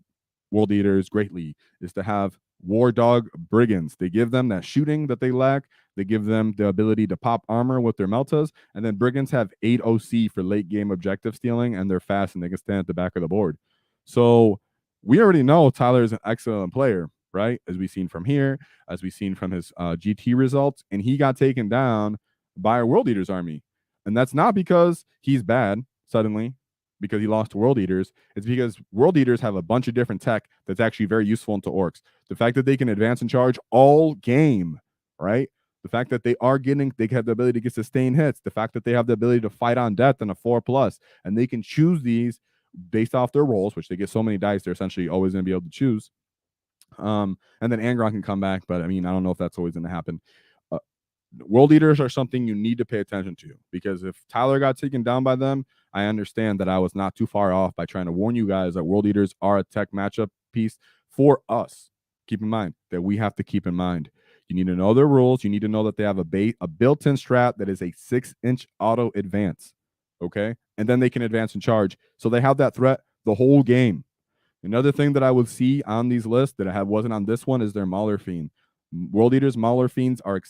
World Eaters greatly, is to have War Dog Brigands. They give them that shooting that they lack. They give them the ability to pop armor with their Meltas. And then Brigands have 8 OC for late game objective stealing, and they're fast and they can stand at the back of the board. So we already know Tyler is an excellent player, right? As we've seen from here, as we've seen from his GT results, and he got taken down by a World Eaters army. And that's not because he's bad suddenly, because he lost to World Eaters. It's because World Eaters have a bunch of different tech that's actually very useful into orcs. The fact that they can advance and charge all game, right? The fact that they have the ability to get sustained hits. The fact that they have the ability to fight on death in a 4+, and they can choose these based off their rolls, which they get so many dice, they're essentially always going to be able to choose. And then Angron can come back, but I mean, I don't know if that's always going to happen. World Eaters are something you need to pay attention to, because if Tyler got taken down by them, I understand that I was not too far off by trying to warn you guys that World Eaters are a tech matchup piece for us. Keep in mind that we have to keep in mind. You need to know their rules. You need to know that they have a built-in strat that is a 6-inch auto advance. Okay. And then they can advance and charge. So they have that threat the whole game. Another thing that I would see on these lists that wasn't on this one is their Mauler Fiend. World Eaters Mauler Fiends are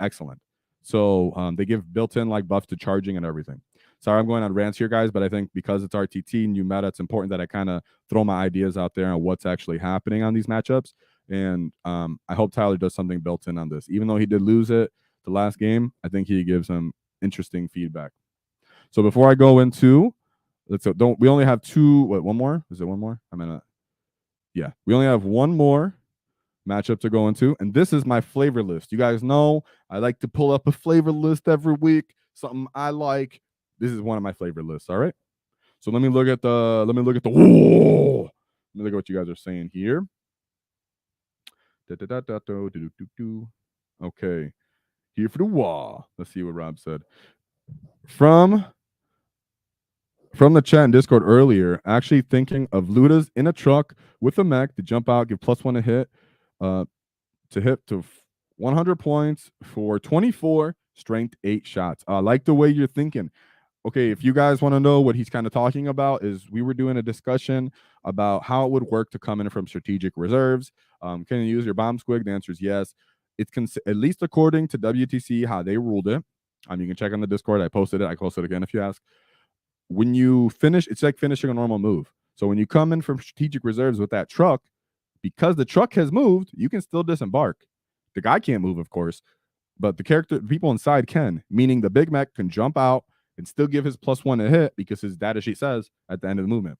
excellent. So they give built-in like buffs to charging and everything. Sorry, I'm going on rants here, guys, but I think because it's RTT new meta, it's important that I kind of throw my ideas out there on what's actually happening on these matchups. And I hope Tyler does something built in on this. Even though he did lose it the last game, I think he gives some interesting feedback. So before I go into, we only have one more? Is it one more? Yeah, we only have one more matchup to go into, and this is my flavor list. You guys know I like to pull up a flavor list every week, something I like. This is one of my flavor lists. All right, so let me look at the whoa. Let me look at what you guys are saying here. Okay, here for the wall. Let's see what Rob said from the chat in Discord earlier. Actually thinking of Ludas in a truck with a mech to jump out, give +1 to hit, to hit to 100 points for 24 strength 8 shots. I like the way you're thinking. Okay, if you guys want to know what he's kind of talking about, is we were doing a discussion about how it would work to come in from strategic reserves. Can you use your bomb squig? The answer is yes. It's at least according to WTC how they ruled it. You can check on the Discord. I posted it. I posted it again if you ask. When you finish, it's like finishing a normal move. So when you come in from strategic reserves with that truck, because the truck has moved, you can still disembark. The guy can't move, of course, but the people inside can, meaning the Big Mac can jump out and still give his +1 to hit because his data sheet says at the end of the movement.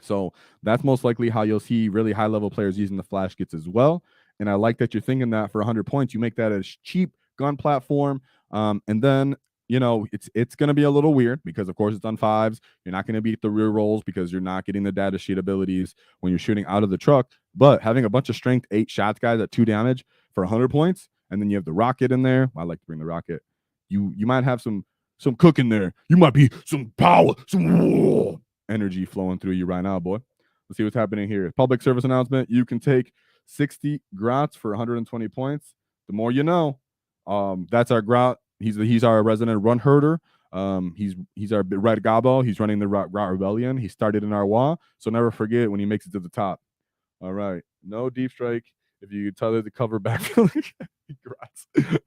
So that's most likely how you'll see really high-level players using the flash kits as well. And I like that you're thinking that for 100 points, you make that a cheap gun platform. And then, it's going to be a little weird because, of course, it's on 5s. You're not going to beat the rear rolls because you're not getting the data sheet abilities when you're shooting out of the truck. But having a bunch of strength 8 shots, guys, at 2 damage for 100 points, and then you have the rocket in there. I like to bring the rocket. You might have some cook in there. You might be some power, some energy flowing through you right now, boy. Let's see what's happening here. Public service announcement. You can take 60 grots for 120 points. The more you know. That's our grot. He's our resident run herder. He's our Red Gobbo. He's running the Rot Rebellion. He started in our WAAAGH, so never forget when he makes it to the top. All right, no deep strike. If you tell it to cover backfield,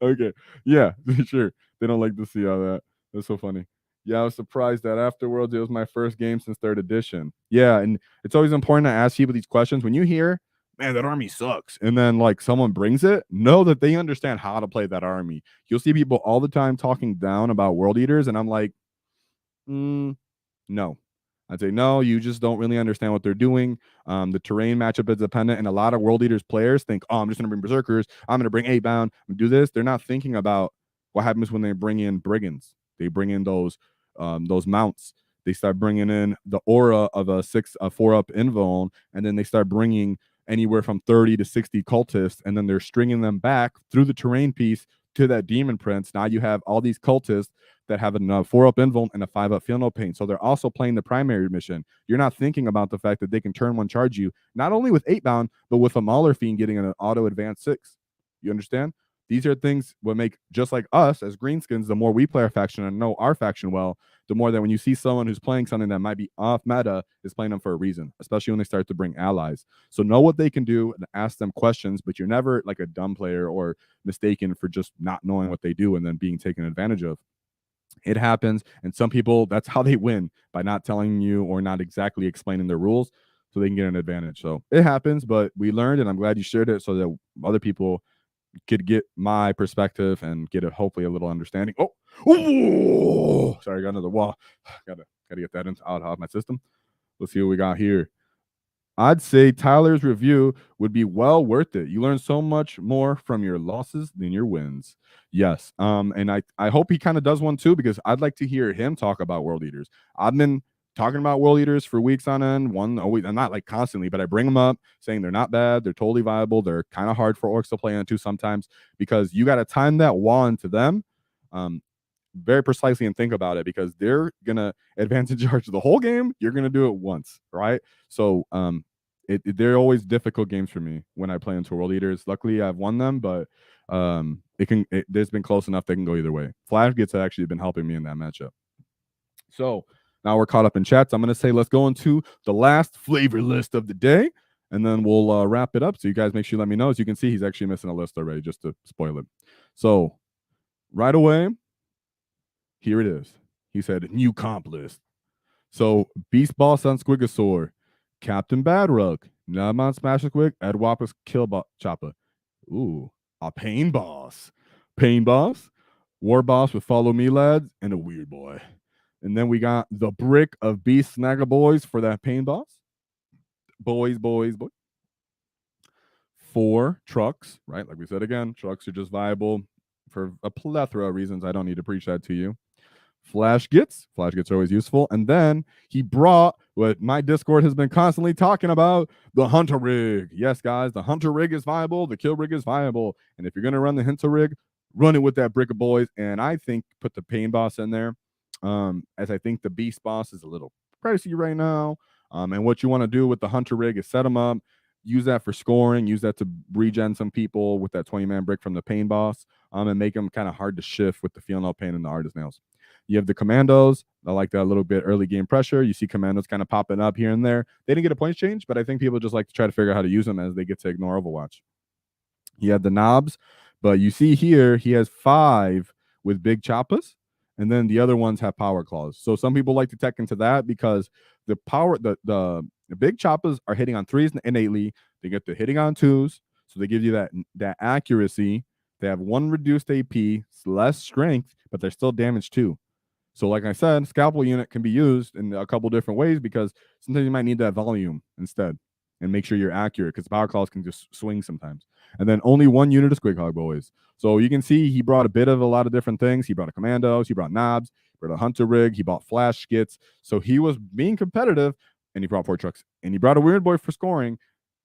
okay, yeah, sure. They don't like to see all that. That's so funny. Yeah, I was surprised that afterwards it was my first game since third edition. Yeah, and it's always important to ask people these questions when you hear, man, that army sucks, and then like someone brings it, know that they understand how to play that army. You'll see people all the time talking down about world eaters, and I'm like, no. I'd say no, you just don't really understand what they're doing. The terrain matchup is dependent, and a lot of world eaters players think, oh, I'm just gonna bring berserkers, I'm gonna bring 8-bound, do this. They're not thinking about what happens when they bring in brigands. They bring in those mounts. They start bringing in the aura of a 4-up invuln, and then they start bringing anywhere from 30 to 60 cultists, and then they're stringing them back through the terrain piece to that demon prince. Now you have all these cultists that have a 4-up invuln and a 5-up feel no pain. So they're also playing the primary mission. You're not thinking about the fact that they can turn 1 charge you, not only with 8-bound, but with a Mauler Fiend getting an auto advance 6. You understand? These are things what make, just like us as greenskins, the more we play our faction and know our faction well, the more that when you see someone who's playing something that might be off meta is playing them for a reason, especially when they start to bring allies. So know what they can do and ask them questions, but you're never like a dumb player or mistaken for just not knowing what they do and then being taken advantage of. It happens, and some people, that's how they win, by not telling you or not exactly explaining their rules so they can get an advantage. So it happens, but we learned, and I'm glad you shared it so that other people could get my perspective and get hopefully a little understanding. Oh, sorry, I got another wall. Gotta get that out of my system. Let's see what we got here. I'd say Tyler's review would be well worth it. You learn so much more from your losses than your wins. Yes. And I hope he kind of does one too, because I'd like to hear him talk about world eaters. I've been talking about world eaters for weeks on end. One always, I'm not like constantly, but I bring them up saying they're not bad, they're totally viable, they're kind of hard for orcs to play into sometimes, because you got to time that wall into them very precisely and think about it, because they're gonna advantage charge the whole game. You're gonna do it once, right? So they're always difficult games for me when I play into world eaters. Luckily, I've won them, but there's been close enough they can go either way. Flash gets actually been helping me in that matchup. So now we're caught up in chats. I'm gonna say let's go into the last flavor list of the day, and then we'll wrap it up. So you guys make sure you let me know. As you can see, he's actually missing a list already, just to spoil it. So right away, here it is. He said, new comp list. So, Beast Boss on Squigosaur, Captain Badrug, Nabon Smash Squig, Ed Wapper's Kill Chopper. Ooh, a Pain Boss. Pain Boss, War Boss with Follow Me Lads, and a Weird Boy. And then we got the Brick of Beast Snagger Boys for that Pain Boss. Boys. 4 trucks, right? Like we said again, trucks are just viable for a plethora of reasons. I don't need to preach that to you. Flash gets are always useful. And then he brought what my Discord has been constantly talking about, the Hunter Rig. Yes, guys, the Hunter Rig is viable. The Kill Rig is viable. And if you're going to run the Hunter Rig, run it with that Brick of Boys. And I think put the Pain Boss in there, as I think the Beast Boss is a little pricey right now. And what you want to do with the Hunter Rig is set them up, use that for scoring, use that to regen some people with that 20-man brick from the Pain Boss, and make them kind of hard to shift with the Feel No Pain and the Artist Nails. You have the Commandos. I like that little bit early game pressure. You see Commandos kind of popping up here and there. They didn't get a points change, but I think people just like to try to figure out how to use them as they get to ignore Overwatch. He had the knobs, but you see here he has 5 with big choppas, and then the other ones have power claws. So some people like to tech into that because the power, the big choppas are hitting on 3s innately. They get the hitting on 2s, so they give you that accuracy. They have 1 reduced AP, less strength, but they're still damaged too. So like I said, scalpel unit can be used in a couple different ways, because sometimes you might need that volume instead and make sure you're accurate, because power claws can just swing sometimes. And then only 1 unit of Squig Hog Boys. So you can see he brought a lot of different things. He brought a Commandos, he brought knobs, he brought a Hunter Rig, he bought Flash Skits. So he was being competitive, and he brought 4 trucks, and he brought a Weird Boy for scoring,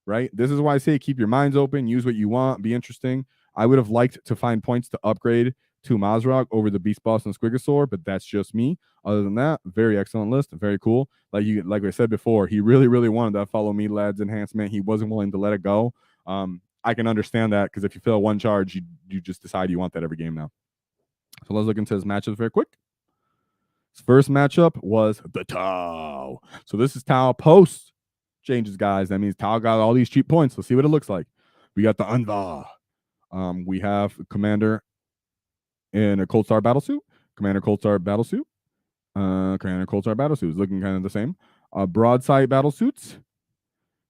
right? This is why I say keep your minds open, use what you want, be interesting. I would have liked to find points to upgrade to Mazrok over the Beast Boss and Squigosaur, but that's just me. Other than that, very excellent list, very cool. Like I said before, he really wanted that Follow Me Lads enhancement. He wasn't willing to let it go. I can understand that, because if you fail 1 charge, you just decide you want that every game now. So let's look into his matches very quick. First matchup was the Tau. So this is Tau post changes, guys. That means Tau got all these cheap points. Let's see what it looks like. We got the Anva. We have Commander in a Cold Star Battlesuit. Commander Cold Star Battlesuit. Commander Cold Star Battlesuit is looking kind of the same. Broadside Battlesuits.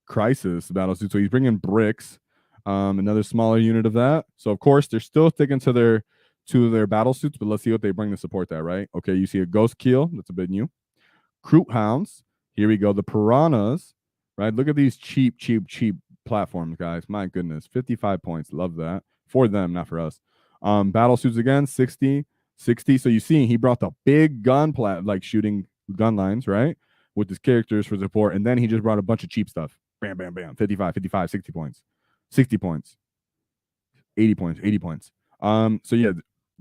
Crisis Battlesuit. So he's bringing bricks. Another smaller unit of that. So of course they're still sticking to their battle suits, but let's see what they bring to support that, right? Okay, you see a Ghost Keel. That's a bit new. Kroot Hounds. Here we go. The Piranhas, right? Look at these cheap platforms, guys. My goodness. 55 points. Love that. For them, not for us. Battle suits again, 60. So you see, he brought the big gun like shooting gun lines, right? With his characters for support. And then he just brought a bunch of cheap stuff. Bam, bam, bam. 55, 60 points. 60 points. 80 points. 80 points. So yeah,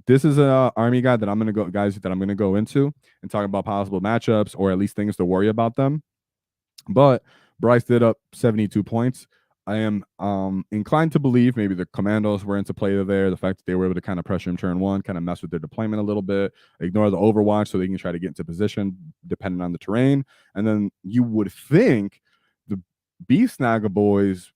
this is a army guide that I'm gonna go into and talk about possible matchups or at least things to worry about them. But Bryce did up 72 points. I am inclined to believe maybe the Commandos were into play there. The fact that they were able to kind of pressure him turn one, kind of mess with their deployment a little bit, ignore the Overwatch so they can try to get into position depending on the terrain. And then you would think the Beast Snagga boys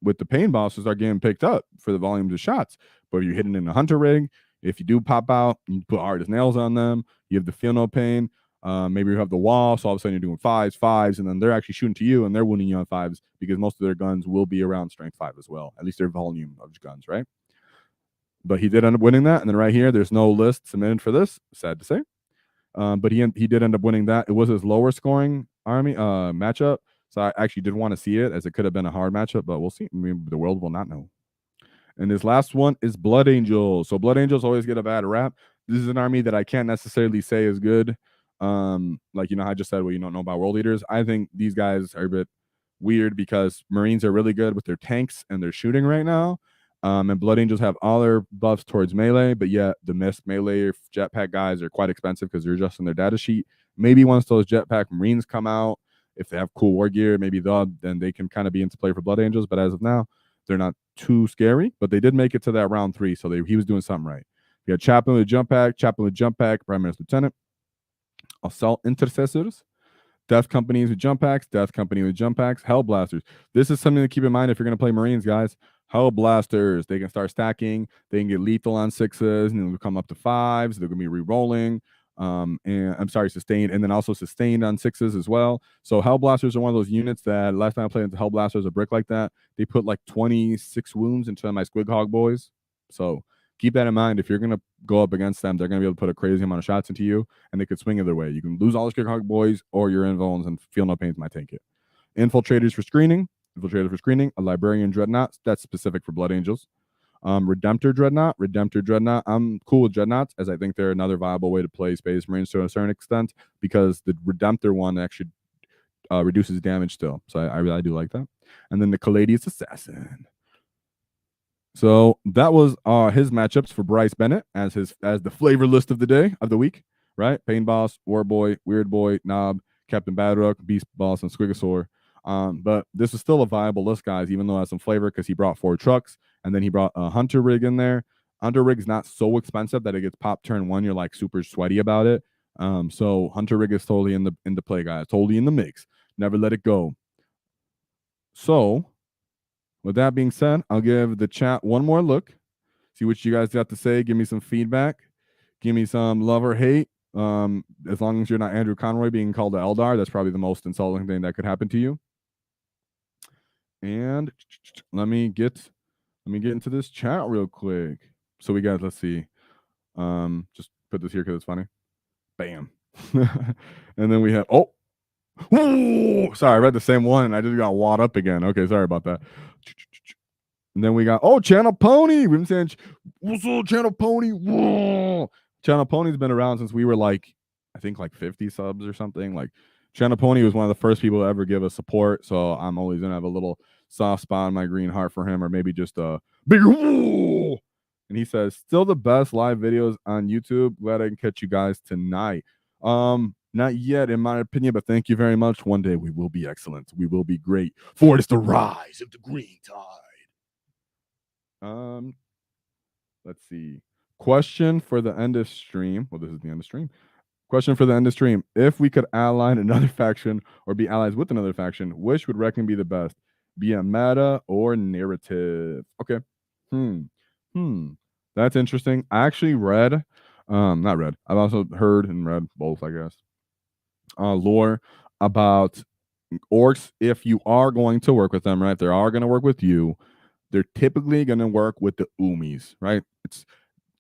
with the pain bosses are getting picked up for the volumes of shots. But if you're hitting in a Hunter rig, if you do pop out, you put hard as nails on them, you have the feel no pain. Maybe you have the wall, so all of a sudden you're doing fives, and then they're actually shooting to you, and they're winning you on fives because most of their guns will be around strength 5 as well, at least their volume of guns, right? But he did end up winning that, and then right here, there's no list submitted for this, sad to say. But he did end up winning that. It was his lower scoring army matchup, so I actually did want to see it, as it could have been a hard matchup, but we'll see. I mean, the world will not know. And this last one is Blood Angels. So Blood Angels always get a bad rap. This is an army that I can't necessarily say is good. Like, you know, I just said, well, you don't know about world leaders. I think these guys are a bit weird because Marines are really good with their tanks and their shooting right now. And Blood Angels have all their buffs towards melee, but yet the missed melee jetpack guys are quite expensive because they're just in their data sheet. Maybe once those jetpack Marines come out, if they have cool war gear, maybe then they can kind of be into play for Blood Angels. But as of now, they're not too scary, but they did make it to that round 3, so he was doing something right. We had Chaplain with Jump Pack, Prime Minister Lieutenant, Assault Intercessors, Death Companies with Jump Packs, Death Company with Jump Packs, Hell Blasters. This is something to keep in mind if you're going to play Marines, guys. Hell Blasters, they can start stacking, they can get lethal on 6s, and they'll come up to 5s, they're going to be re-rolling. And I'm sorry, sustained, and then also sustained on 6s as well. So Hell Blasters are one of those units that last time I played with Hell Blasters, a brick like that, they put like 26 wounds into my Squig Hog boys. So keep that in mind. If you're going to go up against them, they're going to be able to put a crazy amount of shots into you, and they could swing either way. You can lose all the Squig Hog boys, or your invulns and Feel No Pains might take it. Infiltrators for screening, a Librarian Dreadnought, that's specific for Blood Angels. Redemptor Dreadnought. I'm cool with Dreadnoughts, as I think they're another viable way to play Space Marines to a certain extent, because the Redemptor one actually reduces damage still. So I really do like that. And then the Caladius Assassin. So that was his matchups for Bryce Bennett as the flavor list of the week, right? Pain Boss, War Boy, Weird Boy, Knob, Captain Badrock, Beast Boss, and Squigosaur. But this is still a viable list, guys, even though it has some flavor because he brought 4 trucks, and then he brought a Hunter rig in there. Hunter rig's not so expensive that it gets popped turn 1. You're like super sweaty about it. So Hunter rig is totally in the play, guys. Totally in the mix. Never let it go. So with that being said, I'll give the chat one more look. See what you guys got to say. Give me some feedback. Give me some love or hate. As long as you're not Andrew Conroy being called an Eldar, that's probably the most insulting thing that could happen to you. And let me get into this chat real quick. So we got, let's see. Just put this here because it's funny. Bam. And then we have, sorry, I read the same one and I just got wad up again. Okay, sorry about that. And then we got, Channel Pony. We've been saying, what's up, Channel Pony? Whoa. Channel Pony's been around since we were like, I think like 50 subs or something. Like, Channel Pony was one of the first people to ever give us support. So I'm always going to have a little soft spot in my green heart for him, or maybe just a big whoa. And he says, still the best live videos on YouTube. Glad I can catch you guys tonight. Not yet, in my opinion, but thank you very much. One day we will be excellent. We will be great. For it is the rise of the green tide. Let's see. Question for the end of stream. Well, this is the end of stream. Question for the end of stream. If we could ally another faction or be allies with another faction, which would reckon be the best? Be a meta or narrative? Okay. That's interesting. I actually read, not read. I've also heard and read both, I guess. Lore about orcs. If you are going to work with them, right? They are going to work with you. They're typically going to work with the Umis, right? It's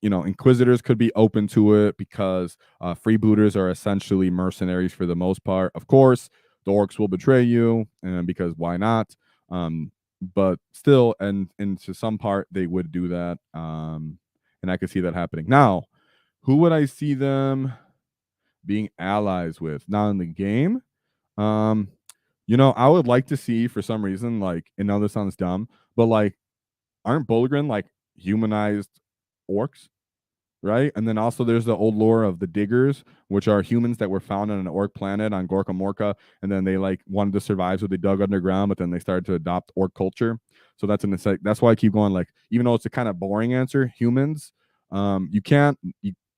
Inquisitors could be open to it because freebooters are essentially mercenaries for the most part. Of course, the orcs will betray you, and because why not? But still, and to some part, they would do that. And I could see that happening. Now, who would I see them being allies with? Now in the game, I would like to see for some reason, like, and now this sounds dumb, but like, aren't Bolgrin like humanized orcs? Right? And then also there's the old lore of the diggers, which are humans that were found on an orc planet on Gorka Morka, and then they like wanted to survive, so they dug underground, but then they started to adopt orc culture. So that's why I keep going, like, even though it's a kind of boring answer, humans, you can't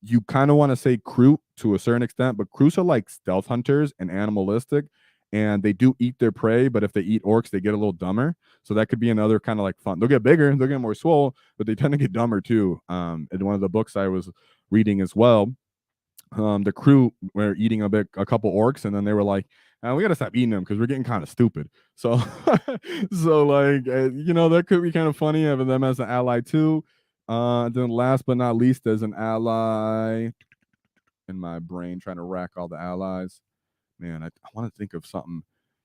you kind of want to say Kroot to a certain extent, but Kroots are like stealth hunters and animalistic, and they do eat their prey, but if they eat orcs, they get a little dumber. So that could be another kind of like fun. They'll get bigger, they'll get more swole, but they tend to get dumber too. In one of the books I was reading as well, the crew were eating a couple orcs, and then they were like, we got to stop eating them because we're getting kind of stupid. So, that could be kind of funny having them as an ally too. Then last but not least, as an ally, in my brain trying to rack all the allies. Man, I want to think of something.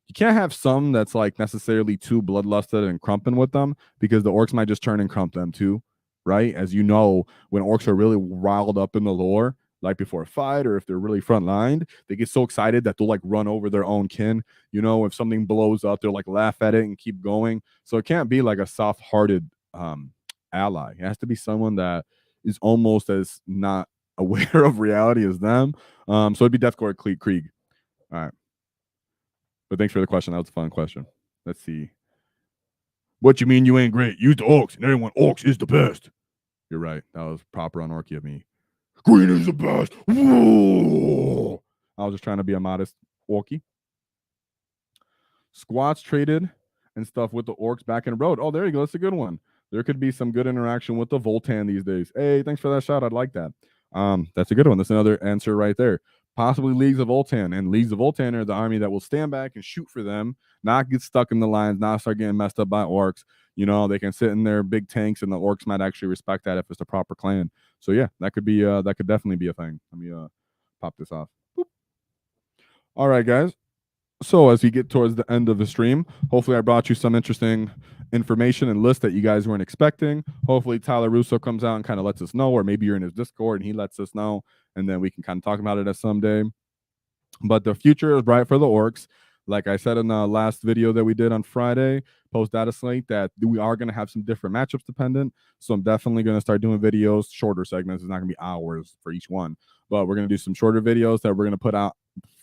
You can't have some that's like necessarily too bloodlusted and crumping with them, because the orcs might just turn and crump them too, right? As you know, when orcs are really riled up in the lore, like before a fight, or if they're really front-lined, they get so excited that they'll like run over their own kin. If something blows up, they'll like laugh at it and keep going. So it can't be like a soft-hearted ally. It has to be someone that is almost as not aware of reality as them. So it'd be Deathcore Krieg. All right. But thanks for the question. That was a fun question. Let's see. What you mean you ain't great? Use the orcs, and everyone orcs is the best. You're right. That was proper on Orky of me. Green is the best. Whoa! I was just trying to be a modest orky. Squats traded and stuff with the orcs back in the road. Oh, there you go. That's a good one. There could be some good interaction with the Voltan these days. Hey, thanks for that shot. I'd like that. That's a good one. That's another answer right there. Possibly Leagues of Voltan, and Leagues of Voltan are the army that will stand back and shoot for them, not get stuck in the lines, not start getting messed up by orcs. They can sit in their big tanks, and the orcs might actually respect that if it's the proper clan. So yeah, that could definitely be a thing. Let me pop this off. Boop. All right, guys. So as we get towards the end of the stream, hopefully I brought you some interesting information and lists that you guys weren't expecting. Hopefully Tyler Russo comes out and kind of lets us know, or maybe you're in his Discord and he lets us know, and then we can kind of talk about it at someday. But the future is bright for the orcs. Like I said in the last video that we did on Friday, post Dataslate, that we are going to have some different matchups dependent. So I'm definitely going to start doing videos, shorter segments. It's not going to be hours for each one, but we're going to do some shorter videos that we're going to put out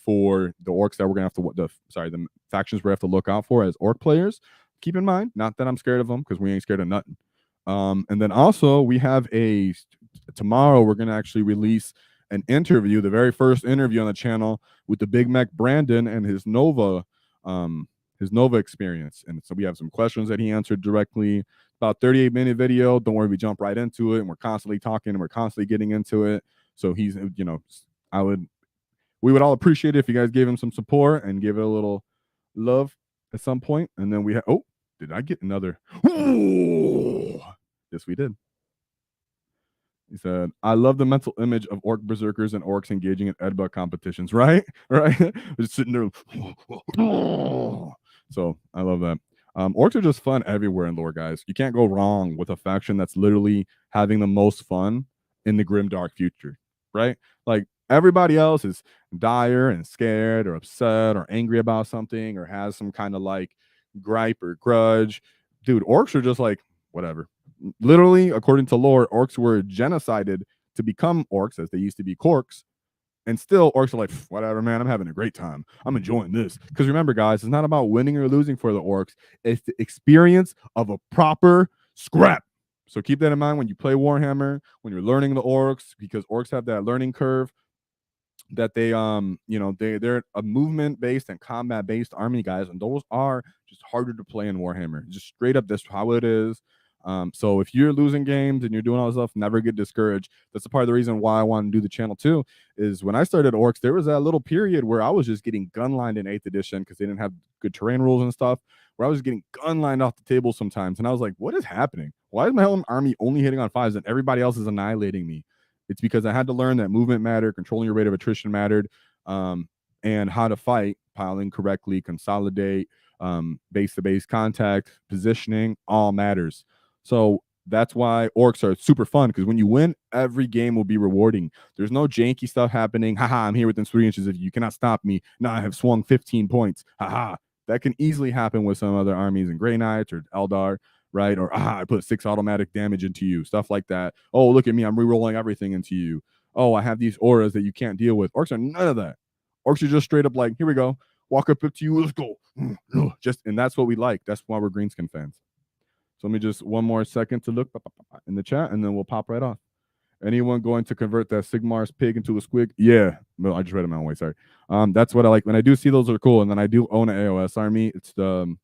for the orcs that we're going to have to, the factions we have to look out for as orc players. Keep in mind, not that I'm scared of them, because we ain't scared of nothing. And then also we have tomorrow we're going to actually release an interview, the very first interview on the channel, with the Big Mac Brandon and his Nova experience. And so we have some questions that he answered directly. About 38-minute video. Don't worry, we jump right into it, and we're constantly talking and we're constantly getting into it. So he's, we would all appreciate it if you guys gave him some support and give it a little love at some point. And then we have, did I get another? Ooh! Yes, we did. He said, I love the mental image of orc berserkers and orcs engaging in Edba competitions, right? Right? Just sitting there. So I love that. Orcs are just fun everywhere in lore, guys. You can't go wrong with a faction that's literally having the most fun in the grim dark future, right? Like, everybody else is dire and scared or upset or angry about something or has some kind of like gripe or grudge. Dude, orcs are just like, whatever. Literally, according to lore, orcs were genocided to become orcs, as they used to be corks. And still, orcs are like, whatever, man, I'm having a great time. I'm enjoying this. Because remember, guys, it's not about winning or losing for the orcs. It's the experience of a proper scrap. So keep that in mind when you play Warhammer, when you're learning the orcs, because orcs have that learning curve. that they they're a movement based and combat based army, guys, and those are just harder to play in Warhammer. Just straight up, that's how it is. So if you're losing games and you're doing all this stuff, never get discouraged. That's a part of the reason why I want to do the channel too. Is when I started Orcs, there was that little period where I was just getting gun lined in 8th edition because they didn't have good terrain rules and stuff. Where I was getting gun lined off the table sometimes, and I was like, "What is happening? Why is my own army only hitting on 5s and everybody else is annihilating me?" It's because I had to learn that movement mattered, controlling your rate of attrition mattered, and how to fight, piling correctly, consolidate, base to base contact, positioning, all matters. So that's why orcs are super fun, because when you win, every game will be rewarding. There's no janky stuff happening. Haha, I'm here within 3 inches of you. You cannot stop me. Now I have swung 15 points. Haha. That can easily happen with some other armies in Grey Knights or Eldar, right? Or I put 6 automatic damage into you, stuff like that. Oh, look at me, I'm re-rolling everything into you. Oh, I have these auras that you can't deal with. Orcs are none of that. Orcs are just straight up like, here we go, walk up to you, let's go. Just, and that's what we like. That's why we're Greenskin fans. So let me just one more second to look in the chat, and then we'll pop right off. Anyone going to convert that Sigmar's pig into a squig? Yeah. No, I just read it my own way. Sorry. That's what I like. When I do see those are cool, and then I do own an AOS army. It's the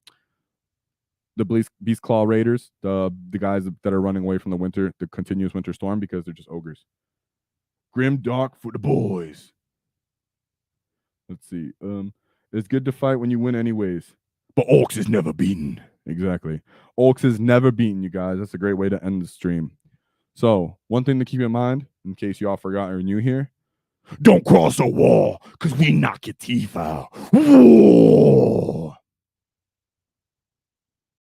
Beast Claw Raiders, the guys that are running away from the continuous winter storm, because they're just ogres. Grim Dark for the boys. Let's see. It's good to fight when you win anyways. But Orcs is never beaten. Exactly. Orcs is never beaten, you guys. That's a great way to end the stream. So, one thing to keep in mind, in case y'all forgot or new here, don't cross a wall, because we knock your teeth out. Whoa!